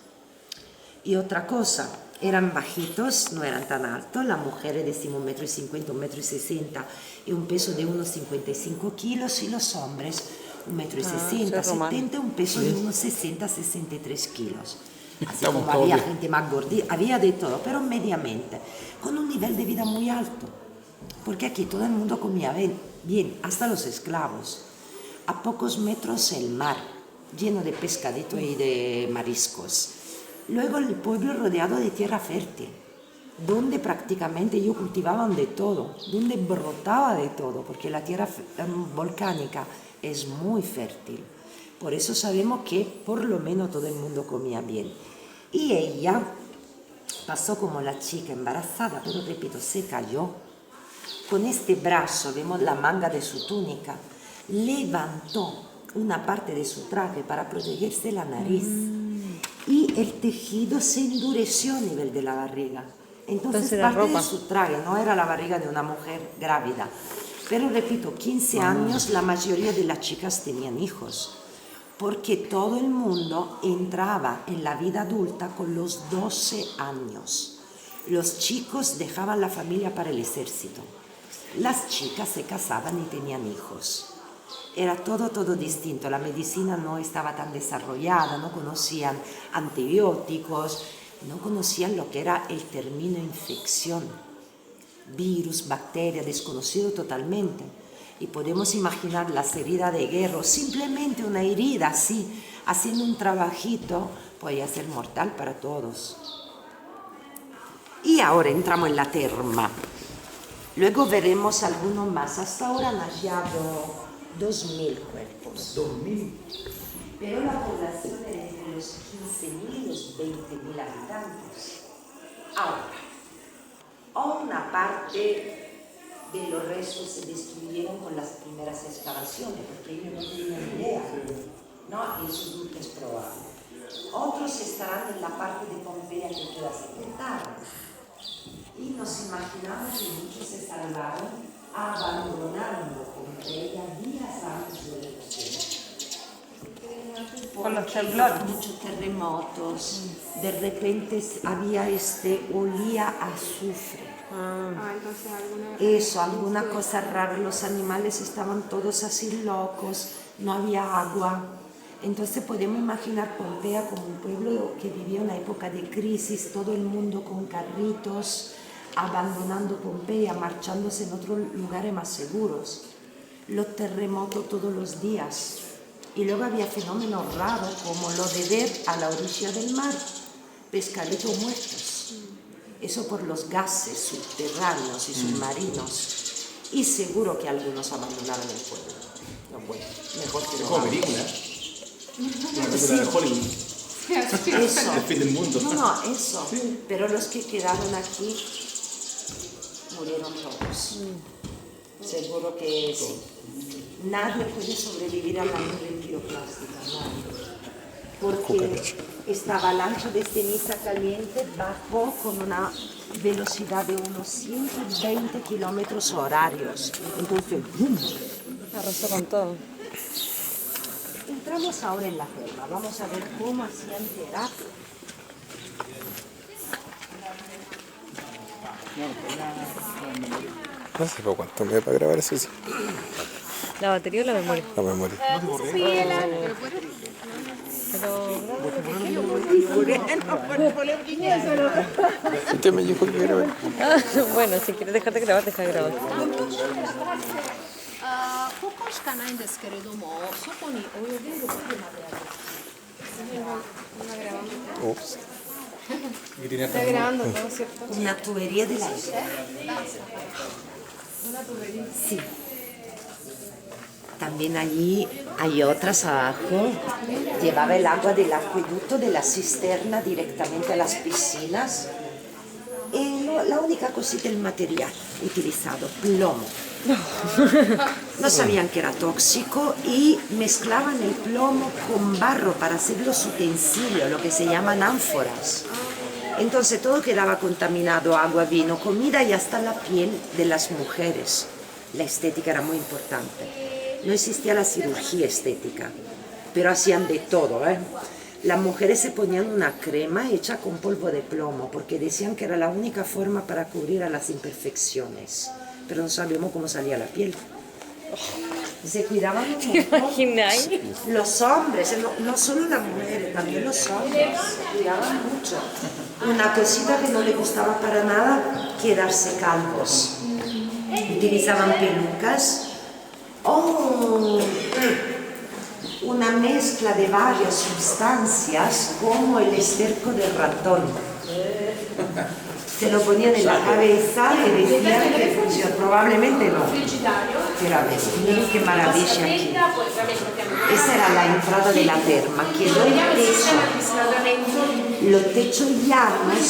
Y otra cosa, eran bajitos, no eran tan altos, las mujeres decimos 1,50 m, 1,60 m y un peso de unos 55 kilos, y los hombres 1,60 m, 70 m, un peso de unos 60, 63 kilos. Así como había gente más gordita, había de todo, pero mediamente, con un nivel de vida muy alto, porque aquí todo el mundo comía bien, hasta los esclavos. A pocos metros el mar, lleno de pescadito y de mariscos. Luego el pueblo rodeado de tierra fértil, donde prácticamente ellos cultivaban de todo, donde brotaba de todo, porque la tierra volcánica es muy fértil. Por eso sabemos que por lo menos todo el mundo comía bien. Y ella pasó como la chica embarazada, pero repito, se cayó. Con este brazo, vemos la manga de su túnica, levantó una parte de su traje para protegerse la nariz. Y el tejido se endureció a nivel de la barriga. Entonces parte de su traje, no era la barriga de una mujer grávida. Pero repito, 15 años la mayoría de las chicas tenían hijos, porque todo el mundo entraba en la vida adulta con los 12 años. Los chicos dejaban la familia para el ejército. Las chicas se casaban y tenían hijos. Era todo distinto. La medicina no estaba tan desarrollada, no conocían antibióticos, no conocían lo que era el término infección. Virus, bacteria, desconocido totalmente. Y podemos imaginar las heridas de guerra, o simplemente una herida así, haciendo un trabajito, podía ser mortal para todos. Y ahora entramos en la terma. Luego veremos algunos más. Hasta ahora han hallado 2.000 cuerpos. 2000. Pero la población era entre los 15.000 y los 20.000 habitantes. Ahora, una parte de los restos se destruyeron con las primeras excavaciones, porque ellos no tenían idea, ¿no? Eso es probable. Otros estarán en la parte de Pompeya que queda sepultada. Y nos imaginamos que muchos se salvaron abandonando Pompeya días antes de la erupción. Con los temblores. Muchos terremotos, de repente olía a azufre. Entonces alguna cosa rara, los animales estaban todos así locos, no había agua. Entonces podemos imaginar Pompeya como un pueblo que vivía una época de crisis, todo el mundo con carritos, abandonando Pompeya, marchándose en otros lugares más seguros. Los terremotos todos los días. Y luego había fenómenos raros como lo de ver a la orilla del mar pescaditos muertos. Eso por los gases subterráneos y submarinos. Y seguro que algunos abandonaron el pueblo. No, bueno, mejor que no. Como película. Una película de Hollywood. Eso. El fin del mundo. No, eso. Sí. Pero los que quedaron aquí murieron todos. seguro que sí. Nadie puede sobrevivir a la nieve piroclástica, nadie. Porque esta avalancha de ceniza caliente bajó con una velocidad de unos 120 kilómetros horarios. Entonces, ¡bum! Arrasó con todo. Entramos ahora en la terma. Vamos a ver cómo hacían terapia. No sé por cuánto me da para grabar eso, sí. ¿La batería o la memoria? La memoria. Usted me dijo que grabar. Bueno, si quieres dejarte grabar, deja de grabar. ここしかないんですけれども、そこに泳げる船まである。Ups. Está grabando todo, ¿cierto? Una tubería de la isla. Sí. También allí hay otras abajo. Llevaba el agua del acueducto de la cisterna directamente a las piscinas. La única cosita, el material utilizado, plomo. No sabían que era tóxico y mezclaban el plomo con barro para hacer los utensilios, lo que se llaman ánforas. Entonces todo quedaba contaminado, agua, vino, comida y hasta la piel de las mujeres. La estética era muy importante. No existía la cirugía estética, pero hacían de todo, ¿eh? Las mujeres se ponían una crema hecha con polvo de plomo porque decían que era la única forma para cubrir a las imperfecciones. Pero no sabíamos cómo salía la piel. Se cuidaban un montón. ¿Te imagináis? Los hombres, no solo las mujeres, también los hombres se cuidaban mucho. Una cosita que no le gustaba para nada, quedarse calvos. Utilizaban pelucas o una mezcla de varias sustancias como el esterco de ratón. Se lo ponían en la cabeza y decían que funcionó. Probablemente no. Pero a ver, miren qué maravilla aquí. Esa era la entrada de la terma. Quedó el techo. Los techos llanos,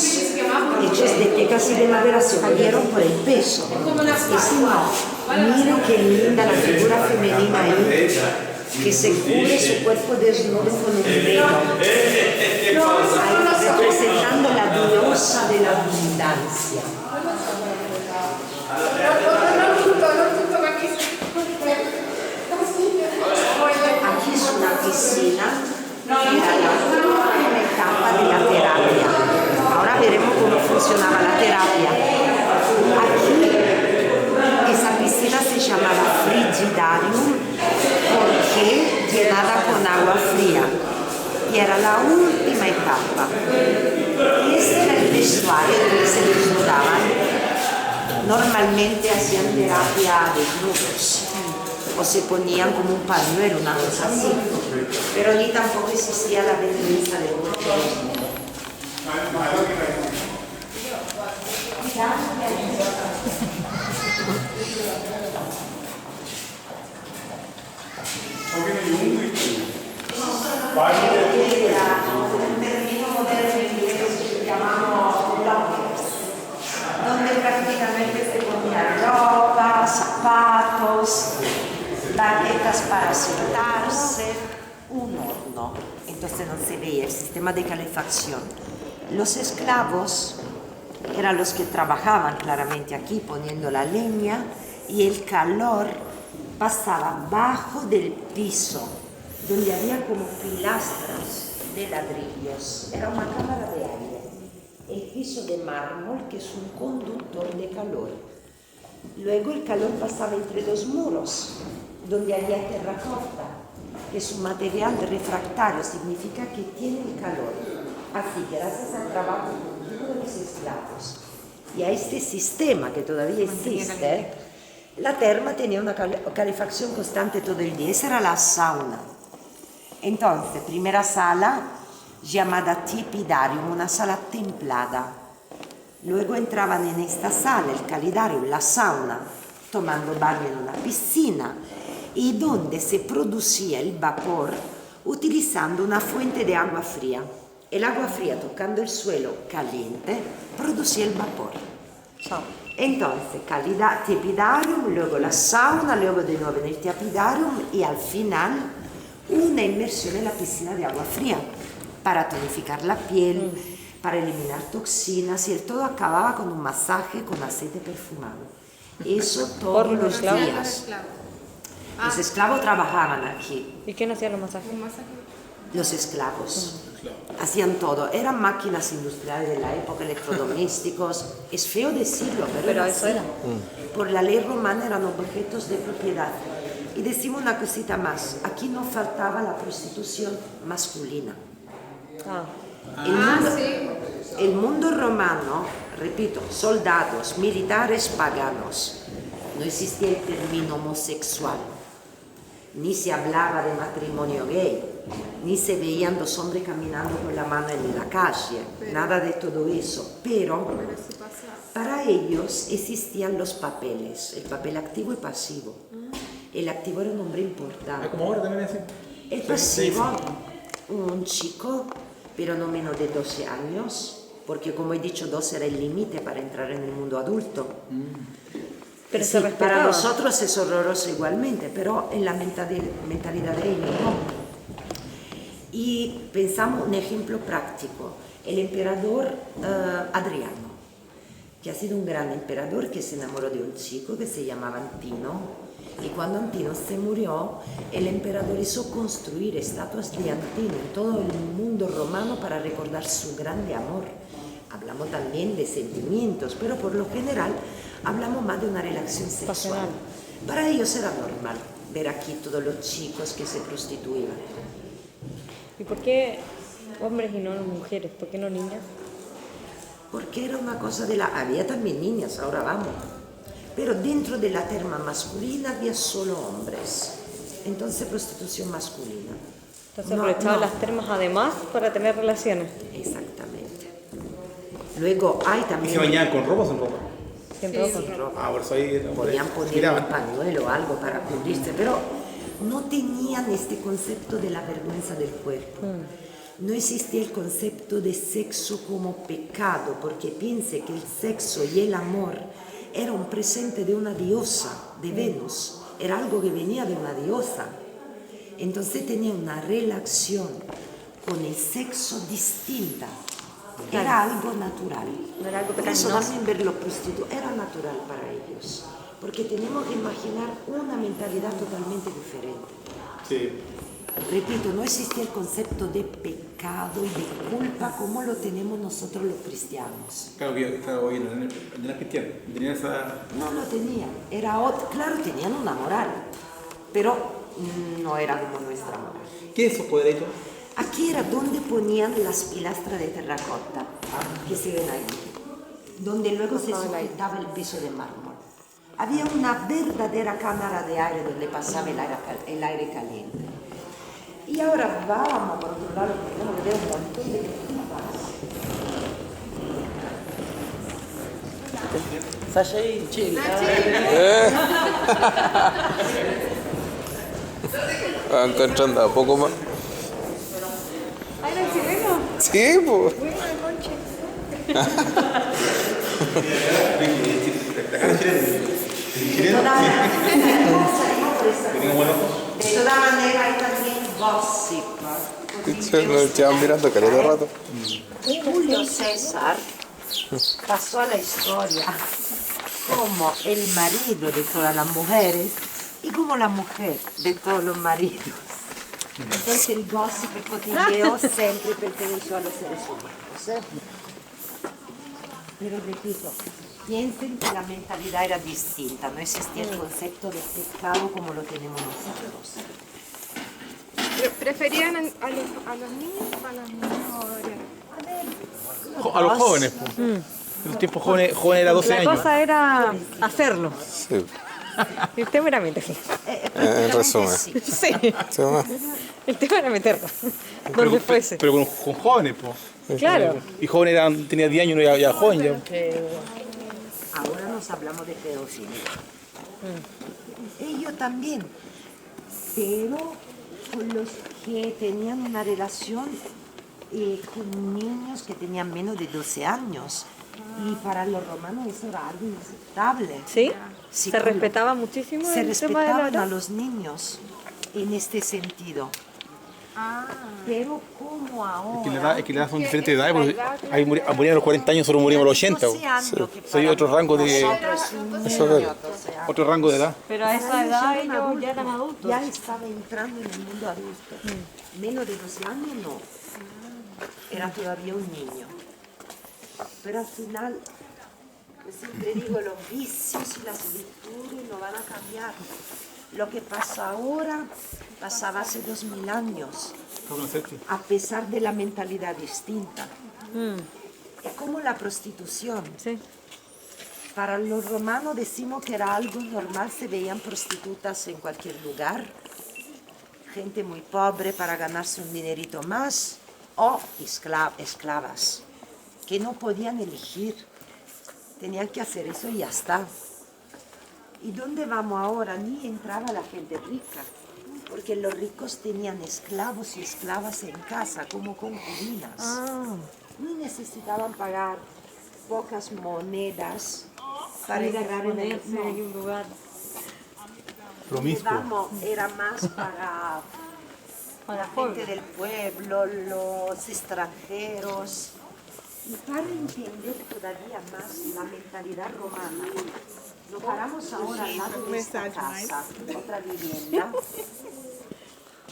hechos de tecas y de madera, se hundieron por el peso. Y si no, miren qué linda la figura femenina ahí, que se cubre su cuerpo desnudo con un velo, ahí representando la diosa de la abundancia. Aquí es una piscina, era la última etapa de la terapia. Ahora veremos cómo funcionaba la terapia. Aquí, esa piscina se llamaba Frigidarium porque llenada con agua fría. Y era la última etapa. Y ese era el vestuario donde se desnudaban. Normalmente hacían terapia desnudos. O se ponían como un pañuelo, una cosa así. Pero ni tampoco existía la vergüenza de mujeres. Donde prácticamente se ponían ropa, zapatos, baquetas para sentarse, un horno. Entonces no se veía el sistema de calefacción. Los esclavos eran los que trabajaban claramente aquí poniendo la leña y el calor pasaba bajo del piso, donde había como pilastras de ladrillos. Era una cámara de aire. El piso de mármol, que es un conductor de calor. Luego el calor pasaba entre dos muros, donde había terracota, que es un material refractario, significa que tiene el calor. Así, gracias al trabajo continuo de los esclavos y a este sistema que todavía existe, la terma tenía una calefacción constante todo el día. Esa era la sauna. Entonces, primera sala llamada Tiepidarium, una sala templada. Luego entraban en esta sala, el calidarium, la sauna, tomando baño en una piscina y donde se producía el vapor utilizando una fuente de agua fría. El agua fría tocando el suelo caliente producía el vapor. Chao. Entonces, tepidarium, luego la sauna, luego de nuevo en el tepidarium y al final una inmersión en la piscina de agua fría para tonificar la piel, para eliminar toxinas y el todo acababa con un masaje con aceite perfumado. Eso todos ¿Por los los esclavos? días. Los esclavos trabajaban aquí. ¿Y quién hacía los masajes? Los esclavos hacían todo, eran máquinas industriales de la época, electrodomésticos, es feo decirlo, pero eso así. era. Por la ley romana eran objetos de propiedad. Y decimos una cosita más, aquí no faltaba la prostitución masculina. El mundo romano, repito, soldados, militares, paganos, no existía el término homosexual. Ni se hablaba de matrimonio gay, ni se veían dos hombres caminando con la mano en la calle, nada de todo eso. Pero para ellos existían los papeles, el papel activo y pasivo. El activo era un hombre importante. Como ahora también es así. El pasivo, un chico, pero no menos de 12 años, porque como he dicho, 12 era el límite para entrar en el mundo adulto. Pero Sí, se respetaba. para nosotros es horroroso igualmente, pero en la mentalidad de ellos no. Y pensamos un ejemplo práctico, el emperador Adriano, que ha sido un gran emperador que se enamoró de un chico que se llamaba Antino, y cuando Antino se murió, el emperador hizo construir estatuas de Antino en todo el mundo romano para recordar su grande amor. Hablamos también de sentimientos, pero por lo general hablamos más de una relación sexual. Pasional. Para ellos era normal ver aquí todos los chicos que se prostituían. ¿Y por qué hombres y no mujeres? ¿Por qué no niñas? Porque era una cosa de la... Había también niñas, ahora vamos. Pero dentro de la terma masculina había solo hombres. Entonces prostitución masculina. Entonces aprovechaban no. las termas además para tener relaciones. Exactamente. Luego hay ¿Y también... se bañaban con ropa o sin ropa? Siempre con ropa. Ah, por eso ahí Podían poner giraban. un pañuelo o algo para cubrirse, pero no tenían este concepto de la vergüenza del cuerpo. No existía el concepto de sexo como pecado, porque piense que el sexo y el amor era un presente de una diosa, de Venus, era algo que venía de una diosa. Entonces tenía una relación con el sexo distinta. Era algo natural. No era algo Por eso pecaminoso. también ver los prostitutos era natural para ellos, porque tenemos que imaginar una mentalidad totalmente diferente. Sí. Repito, no existía el concepto de pecado y de culpa como lo tenemos nosotros los cristianos. Claro que hoy en la cristiana tenían esa... No, no tenían. Claro, tenían una moral, pero no era como nuestra moral. ¿Qué es esos cuadraditos? Aquí era donde ponían las pilastras de terracota, que se ven ahí, donde luego se sujetaba el piso de mármol. Había una verdadera cámara de aire donde pasaba el aire caliente. Y ahora vamos por otro lado, porque no veo un montón de cosas. Sashay Chile. Va encontrando a poco más. ¿Ah, era chileno? Sí, pues. De toda manera hay también gossip. Nos llevan mirando caleta de rato. Julio César pasó a la historia como el marido de todas las mujeres y como la mujer de todos los maridos. Entonces el gossip, el cotilleo siempre perteneció a los seres humanos. Pero repito, piensen que la mentalidad era distinta, no existía el concepto de pecado como lo tenemos nosotros. ¿Preferían a los niños o a las mujeres? A los jóvenes, pues. En los tiempos jóvenes era 12 La años. cosa era hacerlo. Sí, El tema era meterlo. en resumen. Sí. Sí. Sí, más. El tema era meterlo. Donde fuese. Pero con jóvenes, pues. Claro. Y joven tenía 10 años, no ya joven ya. Ahora nos hablamos de pedofilia. Ellos también, pero con los que tenían una relación con niños que tenían menos de 12 años. Y para los romanos eso era algo inaceptable. ¿Sí? Sí, ¿Se como- respetaba muchísimo Se el tema de la respetaban edad? a los niños en este sentido. Pero como ahora... Es que la edad son diferentes edades, porque ahí morían a los 40 años, solo moríamos a los 80. 12 años que Soy para otro rango de- nosotros es un Eso niño, es. 12 años. Otro rango de edad. Pero a esa Para edad ellos ellos ya eran adultos. Ya estaba entrando en el mundo adulto. Menos de 12 años no. Era todavía un niño. Pero al final, yo siempre digo, los vicios y las virtudes no van a cambiar. Lo que pasa ahora pasaba hace 2000 años, a pesar de la mentalidad distinta. Es como la prostitución. Sí. Para los romanos decimos que era algo normal, se veían prostitutas en cualquier lugar, gente muy pobre para ganarse un dinerito más, o esclavas, que no podían elegir, tenían que hacer eso y ya está. ¿Y dónde vamos ahora? Ni entraba la gente rica, porque los ricos tenían esclavos y esclavas en casa como concubinas. Ni necesitaban pagar pocas monedas para entrar en el Ponerse en un lugar. Promiscuo. Vamos, era más para la gente del pueblo, los extranjeros. Y para entender todavía más la mentalidad romana, nos paramos ahora al lado de esta casa, otra vivienda,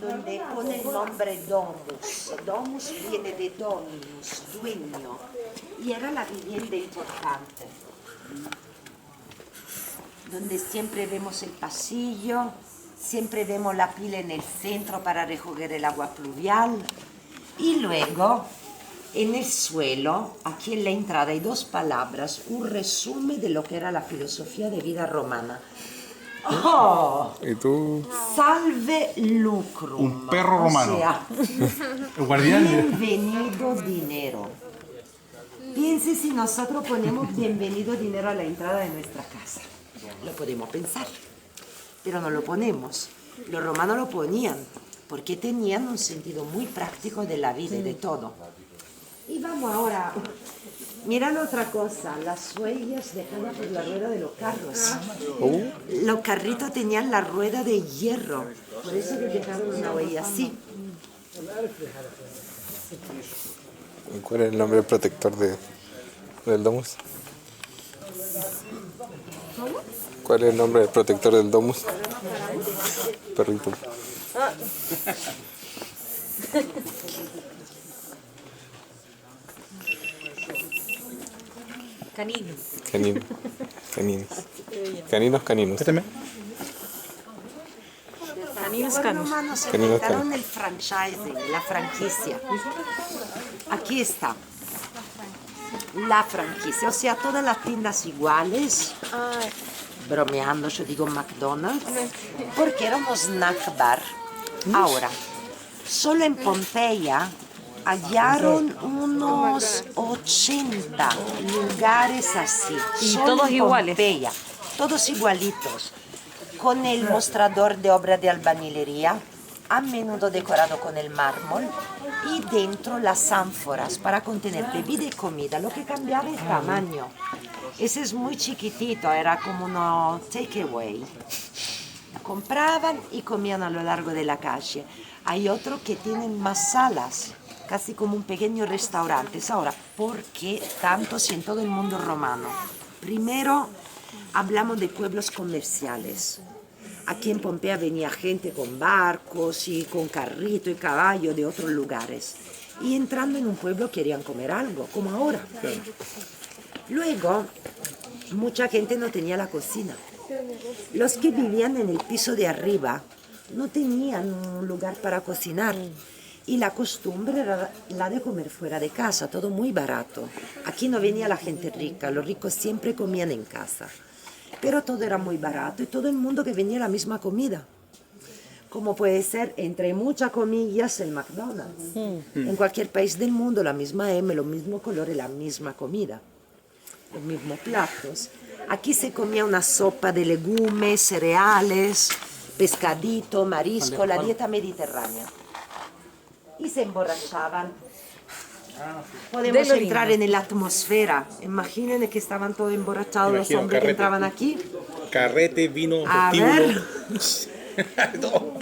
donde pone el nombre Domus. Domus viene de Dominus, dueño, y era la vivienda importante, donde siempre vemos el pasillo, siempre vemos la pila en el centro para recoger el agua pluvial, y luego en el suelo, aquí en la entrada, hay dos palabras, un resumen de lo que era la filosofía de vida romana. ¡Oh! ¿Y tú? Salve lucrum. Un perro romano. O sea, El guardián. bienvenido dinero. Piense si nosotros ponemos bienvenido dinero a la entrada de nuestra casa. Lo podemos pensar, pero no lo ponemos. Los romanos lo ponían porque tenían un sentido muy práctico de la vida y de todo. Y vamos ahora, miran otra cosa, las huellas dejadas por la rueda de los carros. Los carritos tenían la rueda de hierro, por eso les dejaron una huella así. ¿Cuál es el nombre protector del domus? ¿Cuál es el nombre del protector del domus? Perrito. Canino. Canino. Caninos. Caninos, caninos. Préstame. Caninos Los canos. romanos se Caninos inventaron el franchising, la franquicia. Aquí está. La franquicia, o sea, todas las tiendas iguales. Bromeando, yo digo McDonald's, porque era un snack bar. Ahora, solo en Pompeya hallaron unos 80 lugares así. Y solo todos en iguales. Pompeya, todos igualitos, con el mostrador de obra de albañilería, a menudo decorado con el mármol, y dentro las ánforas para contener bebida y comida, lo que cambiaba el tamaño. Ese es muy chiquitito, era como un takeaway. Compraban y comían a lo largo de la calle. Hay otros que tienen más salas, casi como un pequeño restaurante. Ahora, ¿por qué tantos y en todo el mundo romano? Primero, hablamos de pueblos comerciales. Aquí en Pompeya venía gente con barcos y con carrito y caballo de otros lugares. Y entrando en un pueblo querían comer algo, como ahora. Luego, mucha gente no tenía la cocina. Los que vivían en el piso de arriba no tenían un lugar para cocinar. Y la costumbre era la de comer fuera de casa, todo muy barato. Aquí no venía la gente rica, los ricos siempre comían en casa. Pero todo era muy barato y todo el mundo que venía la misma comida. Como puede ser, entre muchas comillas, el McDonald's. En cualquier país del mundo, la misma M, los mismos colores, la misma comida, los mismos platos. Aquí se comía una sopa de legumes, cereales, pescadito, marisco, la dieta mediterránea. Y se emborrachaban Podemos De lo entrar lindo. en la atmósfera. Imaginen que estaban todos emborrachados los Imagino, hombres que carrete. entraban aquí. Carrete, vino, A vestíbulo. Todo.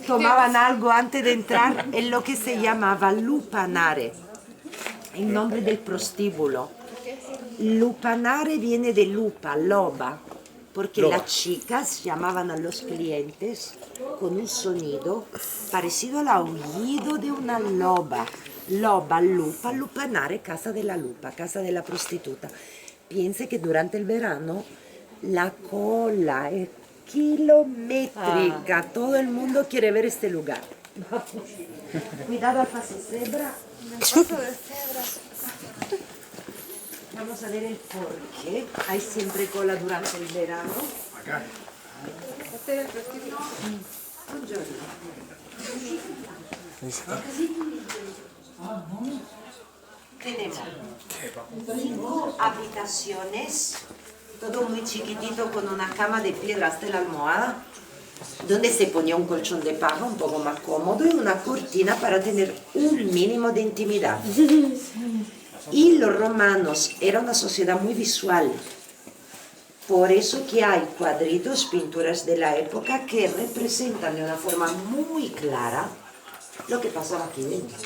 Tomaban algo antes de entrar en lo que se llamaba lupanare, el nombre del prostíbulo. Lupanare viene de lupa, loba, porque Loba. las chicas llamaban a los clientes con un sonido parecido al aullido de una loba. Loba, lupa, lupanare, casa de la lupa, casa de la prostituta. Piense que durante el verano la cola es kilométrica, todo el mundo quiere ver este lugar. Cuidado al paso cebra. Vamos a ver el por qué hay siempre cola durante el verano. Buongiorno. Tenemos 5 habitaciones, todo muy chiquitito con una cama de piedra hasta la almohada, donde se ponía un colchón de paja un poco más cómodo y una cortina para tener un mínimo de intimidad. Y los romanos era una sociedad muy visual, por eso que hay cuadritos, pinturas de la época que representan de una forma muy clara lo que pasaba aquí dentro.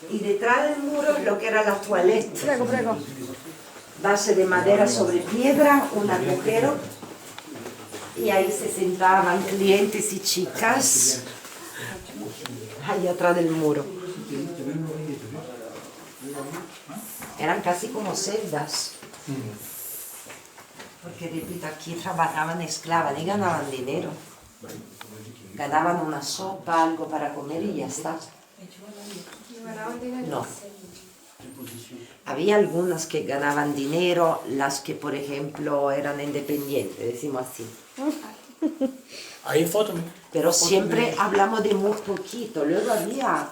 Y detrás del muro lo que era la toilette. Base de madera sobre piedra, un agujero, y ahí se sentaban clientes y chicas, ahí atrás del muro. Eran casi como celdas. Porque repito, aquí trabajaban esclavas y ganaban dinero. Ganaban una sopa, algo para comer y ya está. No. Había algunas que ganaban dinero, las que por ejemplo eran independientes, decimos así. Hay fotos. Pero siempre hablamos de muy poquito. Luego había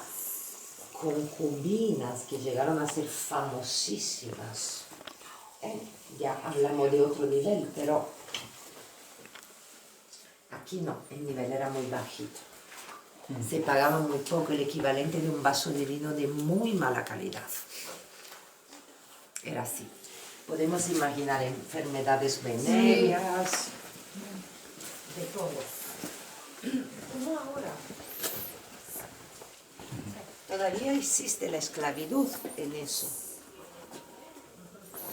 concubinas que llegaron a ser famosísimas. Ya hablamos de otro nivel, pero aquí no, el nivel era muy bajito. Se pagaba muy poco, el equivalente de un vaso de vino de muy mala calidad. Era así. Podemos imaginar enfermedades venéreas, de todo. Como ahora. Todavía existe la esclavitud en eso.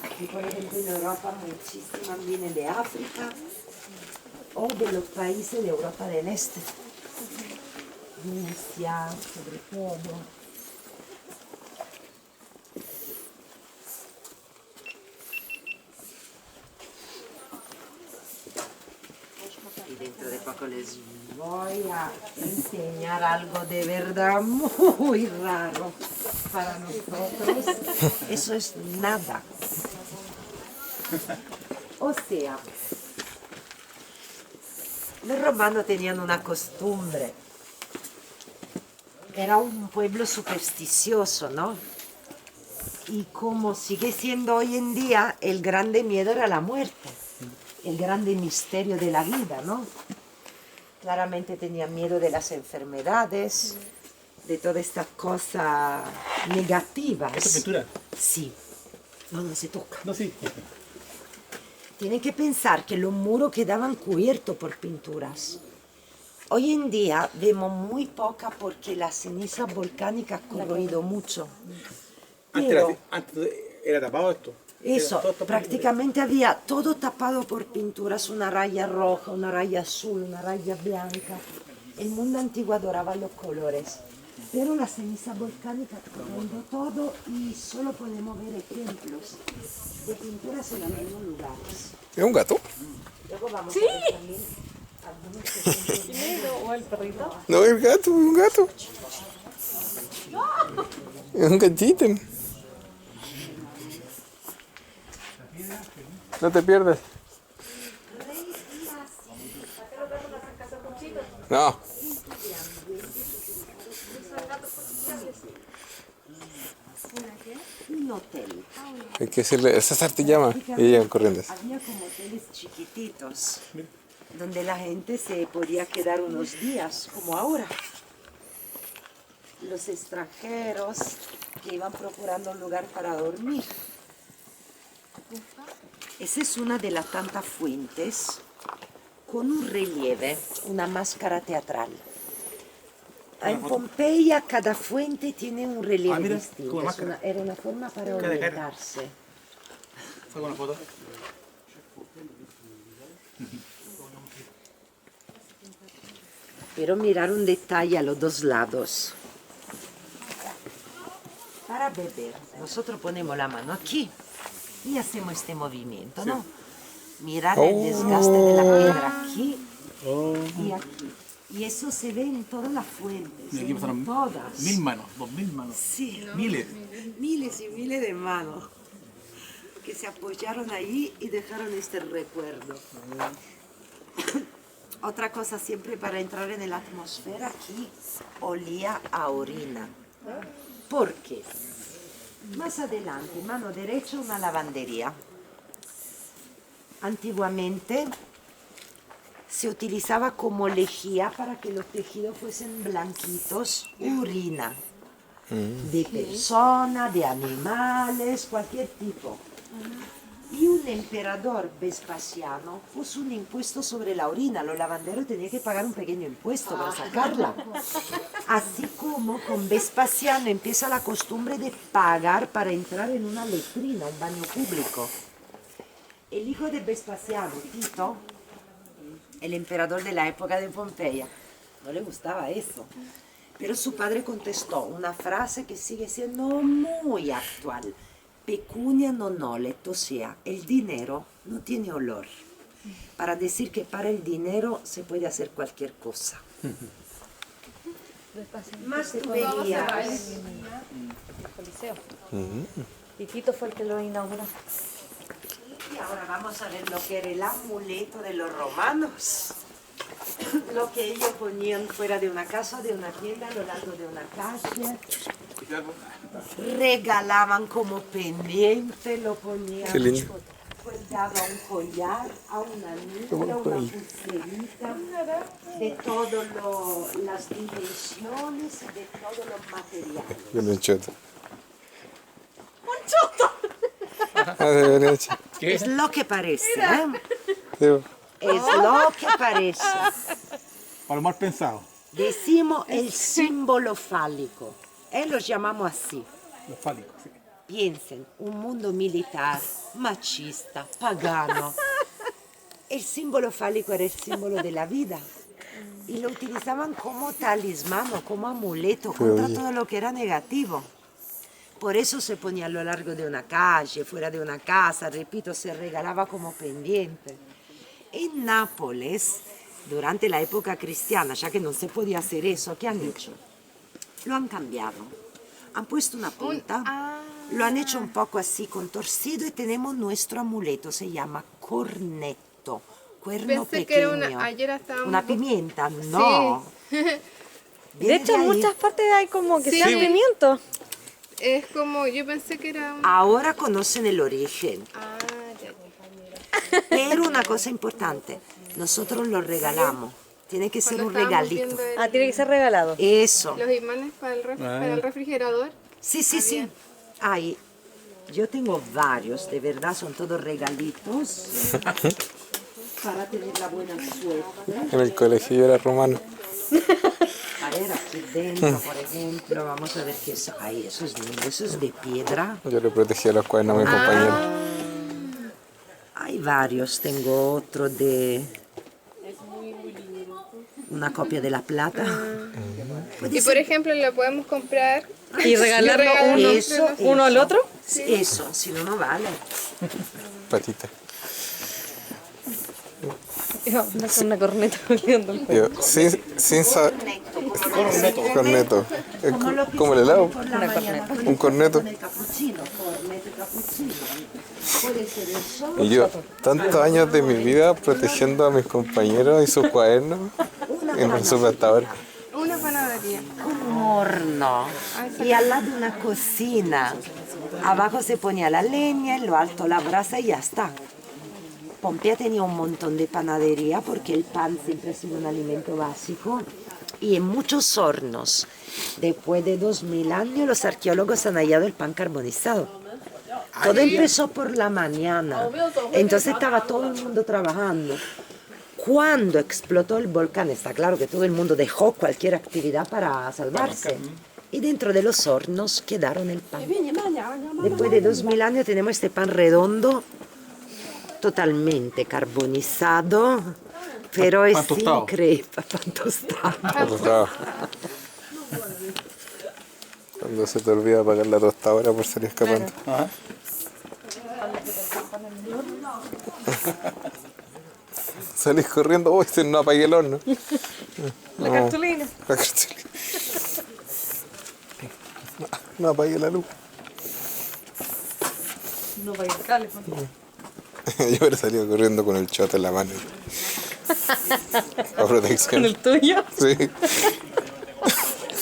Aquí, por ejemplo, en Europa muchísimas vienen de África o de los países de Europa del Este. Rusia, sobre todo. Y dentro de poco les voy a enseñar algo de verdad muy raro para nosotros. Eso es nada. O sea, los romanos tenían una costumbre. Era un pueblo supersticioso, ¿no? Y como sigue siendo hoy en día, el grande miedo era la muerte, el grande misterio de la vida, ¿no? Claramente tenían miedo de las enfermedades, de todas estas cosas negativas. ¿Esta pintura? Sí. No se toca. No, sí. Tienen que pensar que los muros quedaban cubiertos por pinturas. Hoy en día vemos muy poca porque la ceniza volcánica ha corroído mucho. Pero Antes era tapado esto. eso, Era todo tapado. prácticamente había todo tapado por pinturas, una raya roja, una raya azul, una raya blanca. El mundo antiguo adoraba los colores. Pero la ceniza volcánica ha corroído todo y solo podemos ver ejemplos de pinturas en algunos lugares. ¿Es un gato? Luego vamos a ver también algunos ejemplos. ¿O el perrito? No, el gato, es un gato. Es un gatito. No te pierdas. No. Un hotel. Hay que decirle, César te llama. Y llegan corriendo. Había como hoteles chiquititos, donde la gente se podía quedar unos días, como ahora. los extranjeros que iban procurando un lugar para dormir. Esa es una de las tantas fuentes con un relieve, una máscara teatral. En Pompeya cada fuente tiene un relieve mira, distinto. como máscara. Era una forma para Cara de cara. orientarse. Saco una foto. Pero mirar un detalle a los dos lados. Para beber, nosotros ponemos la mano aquí y hacemos este movimiento, ¿no? Mirar el desgaste de la piedra aquí y aquí. Y eso se ve en todas las fuentes, Y aquí en pasaron todas. 1000 manos, 2000 manos. Sí, Miles. miles y miles de manos que se apoyaron ahí y dejaron este recuerdo. Otra cosa siempre para entrar en la atmósfera, aquí olía a orina. ¿Por qué? Más adelante, mano derecha, una lavandería. Antiguamente se utilizaba como lejía para que los tejidos fuesen blanquitos, urina. De personas, de animales, cualquier tipo. Y un emperador Vespasiano puso un impuesto sobre la orina. Los lavanderos tenían que pagar un pequeño impuesto para sacarla. Así como con Vespasiano empieza la costumbre de pagar para entrar en una letrina, un baño público. El hijo de Vespasiano, Tito, el emperador de la época de Pompeya, no le gustaba eso. Pero su padre contestó una frase que sigue siendo muy actual. Pecunia non olet, o sea, el dinero no tiene olor. Para decir que para el dinero se puede hacer cualquier cosa. Más tuberías. Coliseo. Y Tito fue el que lo inauguró. Y ahora vamos a ver lo que era el amuleto de los romanos. Lo que ellos ponían fuera de una casa, de una tienda, a lo largo de una calle. Regalaban como pendiente, lo ponían Qué lindo. colgado a un collar, a una anilla, una pulserita, de todas las dimensiones y de todos los materiales. Con un choto. Ah, de derecha. Es lo que parece, ¿eh? Digo, Es lo que parece. Para lo mal pensado. Decimos el símbolo fálico. Los llamamos así. Los fálicos. Sí. Piensen, un mundo militar, machista, pagano. El símbolo fálico era el símbolo de la vida. Y lo utilizaban como talismán o como amuleto contra todo lo que era negativo. Por eso se ponía a lo largo de una calle, fuera de una casa, repito, se regalaba como pendiente. En Nápoles, durante la época cristiana, ya que no se podía hacer eso, ¿qué han hecho? Lo han cambiado. Han puesto una punta, lo han hecho un poco así contorcido y tenemos nuestro amuleto, se llama cornetto, cuerno Pensé pequeño. que era una. Ayer estábamos. Una pimienta, no. De Viene hecho, en ahí. muchas partes hay como que Sí. sean pimientos. Es como. Yo pensé que era un. Ahora conocen el origen, Ah, ya. pero una cosa importante, nosotros lo regalamos, tiene que ser Cuando un estábamos regalito. viendo Ah, tiene que ser regalado. Eso. los imanes para el refrigerador. Sí, sí, sí. Ay, yo tengo varios, de verdad, son todos regalitos para tener la buena suerte. en el colegio yo era romano. A ver, aquí dentro, por ejemplo, vamos a ver qué es. Ay, eso es lindo, eso es de piedra. Yo le protegía los cuadernos a mis compañeros. Hay varios, tengo otro de una copia de La Plata. Puede Y ser por ejemplo, lo podemos comprar. Y regalarlo uno, eso, uno al eso. otro. Sí, eso, si no, no vale. Patita. Con una corneta colgando el cuello. Yo, sin saber. Corneto. Es Como lo que como el se helado. come por la mañana con Un corneto. Con el capuchino, corneto capuchino. Puede ser eso. Y yo, tantos años de mi vida protegiendo a mis compañeros y sus cuadernos. Y no supe hasta ahora. Una panadería. Un horno y al lado una cocina. Abajo se ponía la leña, en lo alto la brasa y ya está. Pompeya tenía un montón de panadería porque el pan siempre ha sido un alimento básico. y en muchos hornos. Después de 2000 años los arqueólogos han hallado el pan carbonizado. Todo empezó por la mañana, entonces estaba todo el mundo trabajando. Cuando explotó el volcán, está claro que todo el mundo dejó cualquier actividad para salvarse. Y dentro de los hornos quedaron el pan. Después de 2000 años tenemos este pan redondo, totalmente carbonizado, pero es increíble. Pan tostado. Cuando se te olvida apagar la tostadora por salir escapando. Ajá. Salís corriendo, uy, no apagué el horno. La cartulina. La cartulina. No apagué la luz. No vaya a cable. Yo hubiera salido corriendo con el chote en la mano. La protección. ¿Con el tuyo? Sí.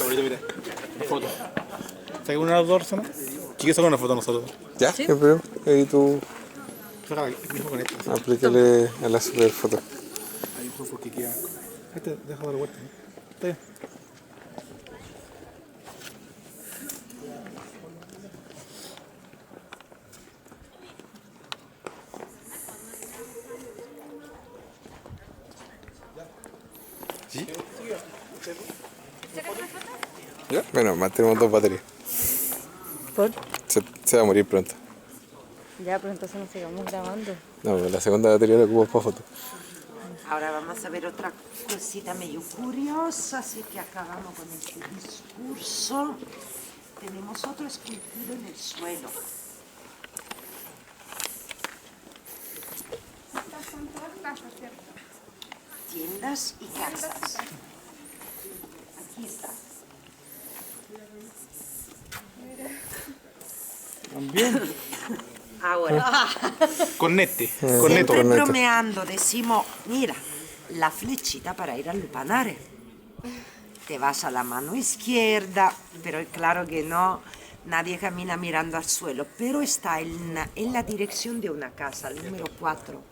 Ahorita mira, una foto. ¿Saca una dos personas? Chicos, saca una foto a nosotros. ¿Ya? ¿Sí? Pero ahí tú Sácala aquí mismo con esta. aplícale a la super foto. Ahí fue porque queda. Este, deja dar vuelta. Está bien. ¿Sí? ¿Ya? Bueno, más tenemos 2 baterías. ¿Por? Se va a morir pronto. Ya, pero entonces nos sigamos grabando. No, la segunda batería la ocupo para fotos. Ahora vamos a ver otra cosita medio curiosa, así que acabamos con este discurso. Tenemos otro esculpido en el suelo. Estas son todas casas, ¿cierto? Tiendas y casas. Aquí está. También. Ahora, Connette. siempre Corneto. bromeando decimos, mira, la flechita para ir al lupanare. Te vas a la mano izquierda, pero es claro que no, nadie camina mirando al suelo, pero está en la dirección de una casa, el número 4.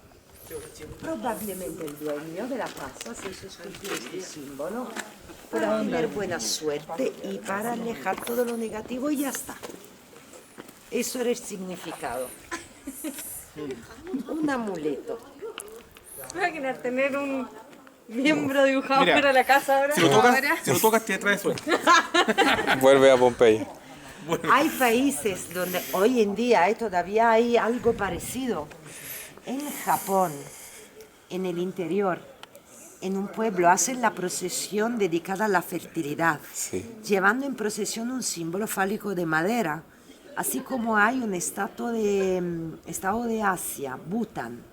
Probablemente el dueño de la casa se hizo esculpir este símbolo para tener buena suerte y para alejar todo lo negativo y ya está. Eso era el significado. Un amuleto. Imaginar tener un miembro dibujado Mira, fuera de la casa ahora. Si lo tocas, te trae suerte. Vuelve a Pompeya. Hay países donde hoy en día todavía hay algo parecido. En Japón, en el interior, en un pueblo, hacen la procesión dedicada a la fertilidad, Sí. llevando en procesión un símbolo fálico de madera, así como hay un estado de Asia, Bután,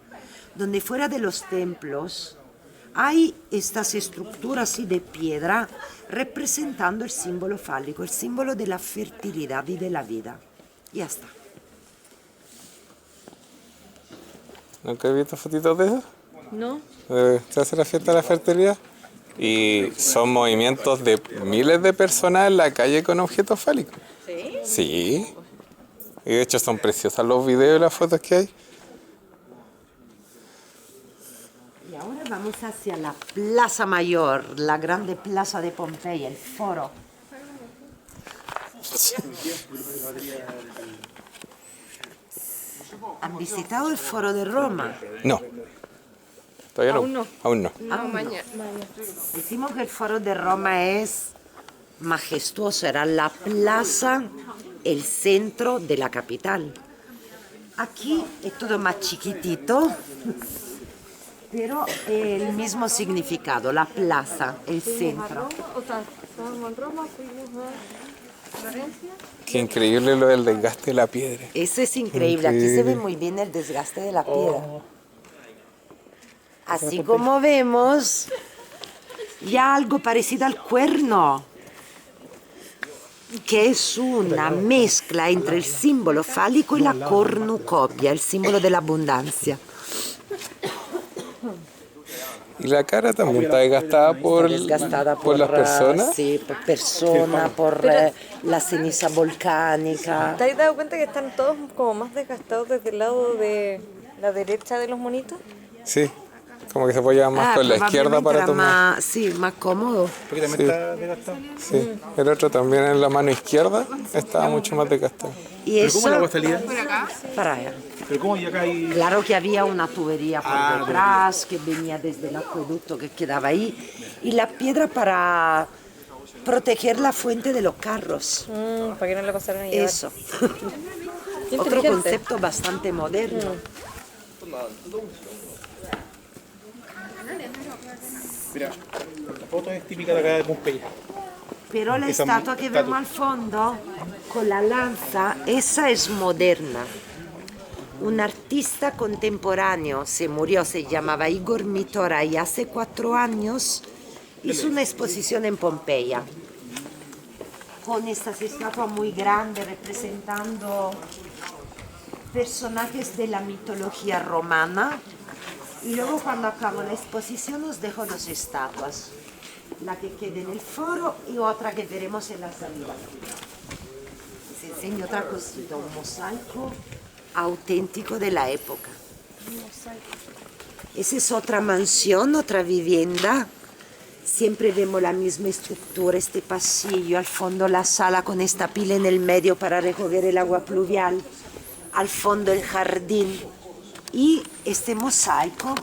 donde fuera de los templos hay estas estructuras así de piedra representando el símbolo fálico, el símbolo de la fertilidad y de la vida. Ya está. ¿Nunca he visto fotitos de eso? ¿No? Se hace la fiesta de la fertilidad y son movimientos de miles de personas en la calle con objetos fálicos. ¿Sí? Sí. Y de hecho son preciosas los videos y las fotos que hay. Y ahora vamos hacia la Plaza Mayor, la grande plaza de Pompeya, el foro. ¿Han visitado el foro de Roma? No. Todavía Aún no. Aún no. No, mañana. Decimos que el foro de Roma es majestuoso, era la plaza, el centro de la capital. Aquí es todo más chiquitito, pero el mismo significado, la plaza, el centro. O sea, estábamos en Roma, fuimos a Florencia. Qué increíble lo del desgaste de la piedra. Eso es increíble, aquí se ve muy bien el desgaste de la piedra. Así como vemos, ya algo parecido al cuerno, que es una mezcla entre el símbolo fálico y la cornucopia, el símbolo de la abundancia. Y la cara también está desgastada por, Desgastada por las personas. Sí, por persona, por la ceniza volcánica. ¿Te has dado cuenta que están todos como más desgastados desde el lado de la derecha de los monitos? Sí. Como que se apoyaba más con la izquierda para probablemente era tomar. más, sí, más cómodo. Porque también está desgastado. Sí, el otro también en la mano izquierda estaba mucho más desgastado. Y ¿Pero eso cómo el agua salía? para allá. ¿Pero cómo y acá hay...? Claro que había una tubería por detrás que venía desde el acueducto que quedaba ahí y la piedra para proteger la fuente de los carros. Para que no le pasaran a llevar. Eso. Qué Otro inteligente. concepto bastante moderno. Mira, la foto es típica de acá de Pompeya. Pero la Esa estatua que estatua. vemos al fondo, con la lanza, esa es moderna. Un artista contemporáneo se murió, se llamaba Igor Mitora y hace 4 años hizo una exposición en Pompeya con estas estatuas muy grandes representando personajes de la mitología romana. Y luego cuando acabo la exposición os dejo 2 estatuas, la que queda en el foro y otra que veremos en la salida. Les enseño otra cosita, un mosaico auténtico de la época. Esa es otra mansión, otra vivienda. Siempre vemos la misma estructura, este pasillo, al fondo la sala con esta pila en el medio para recoger el agua pluvial, al fondo el jardín y este mosaico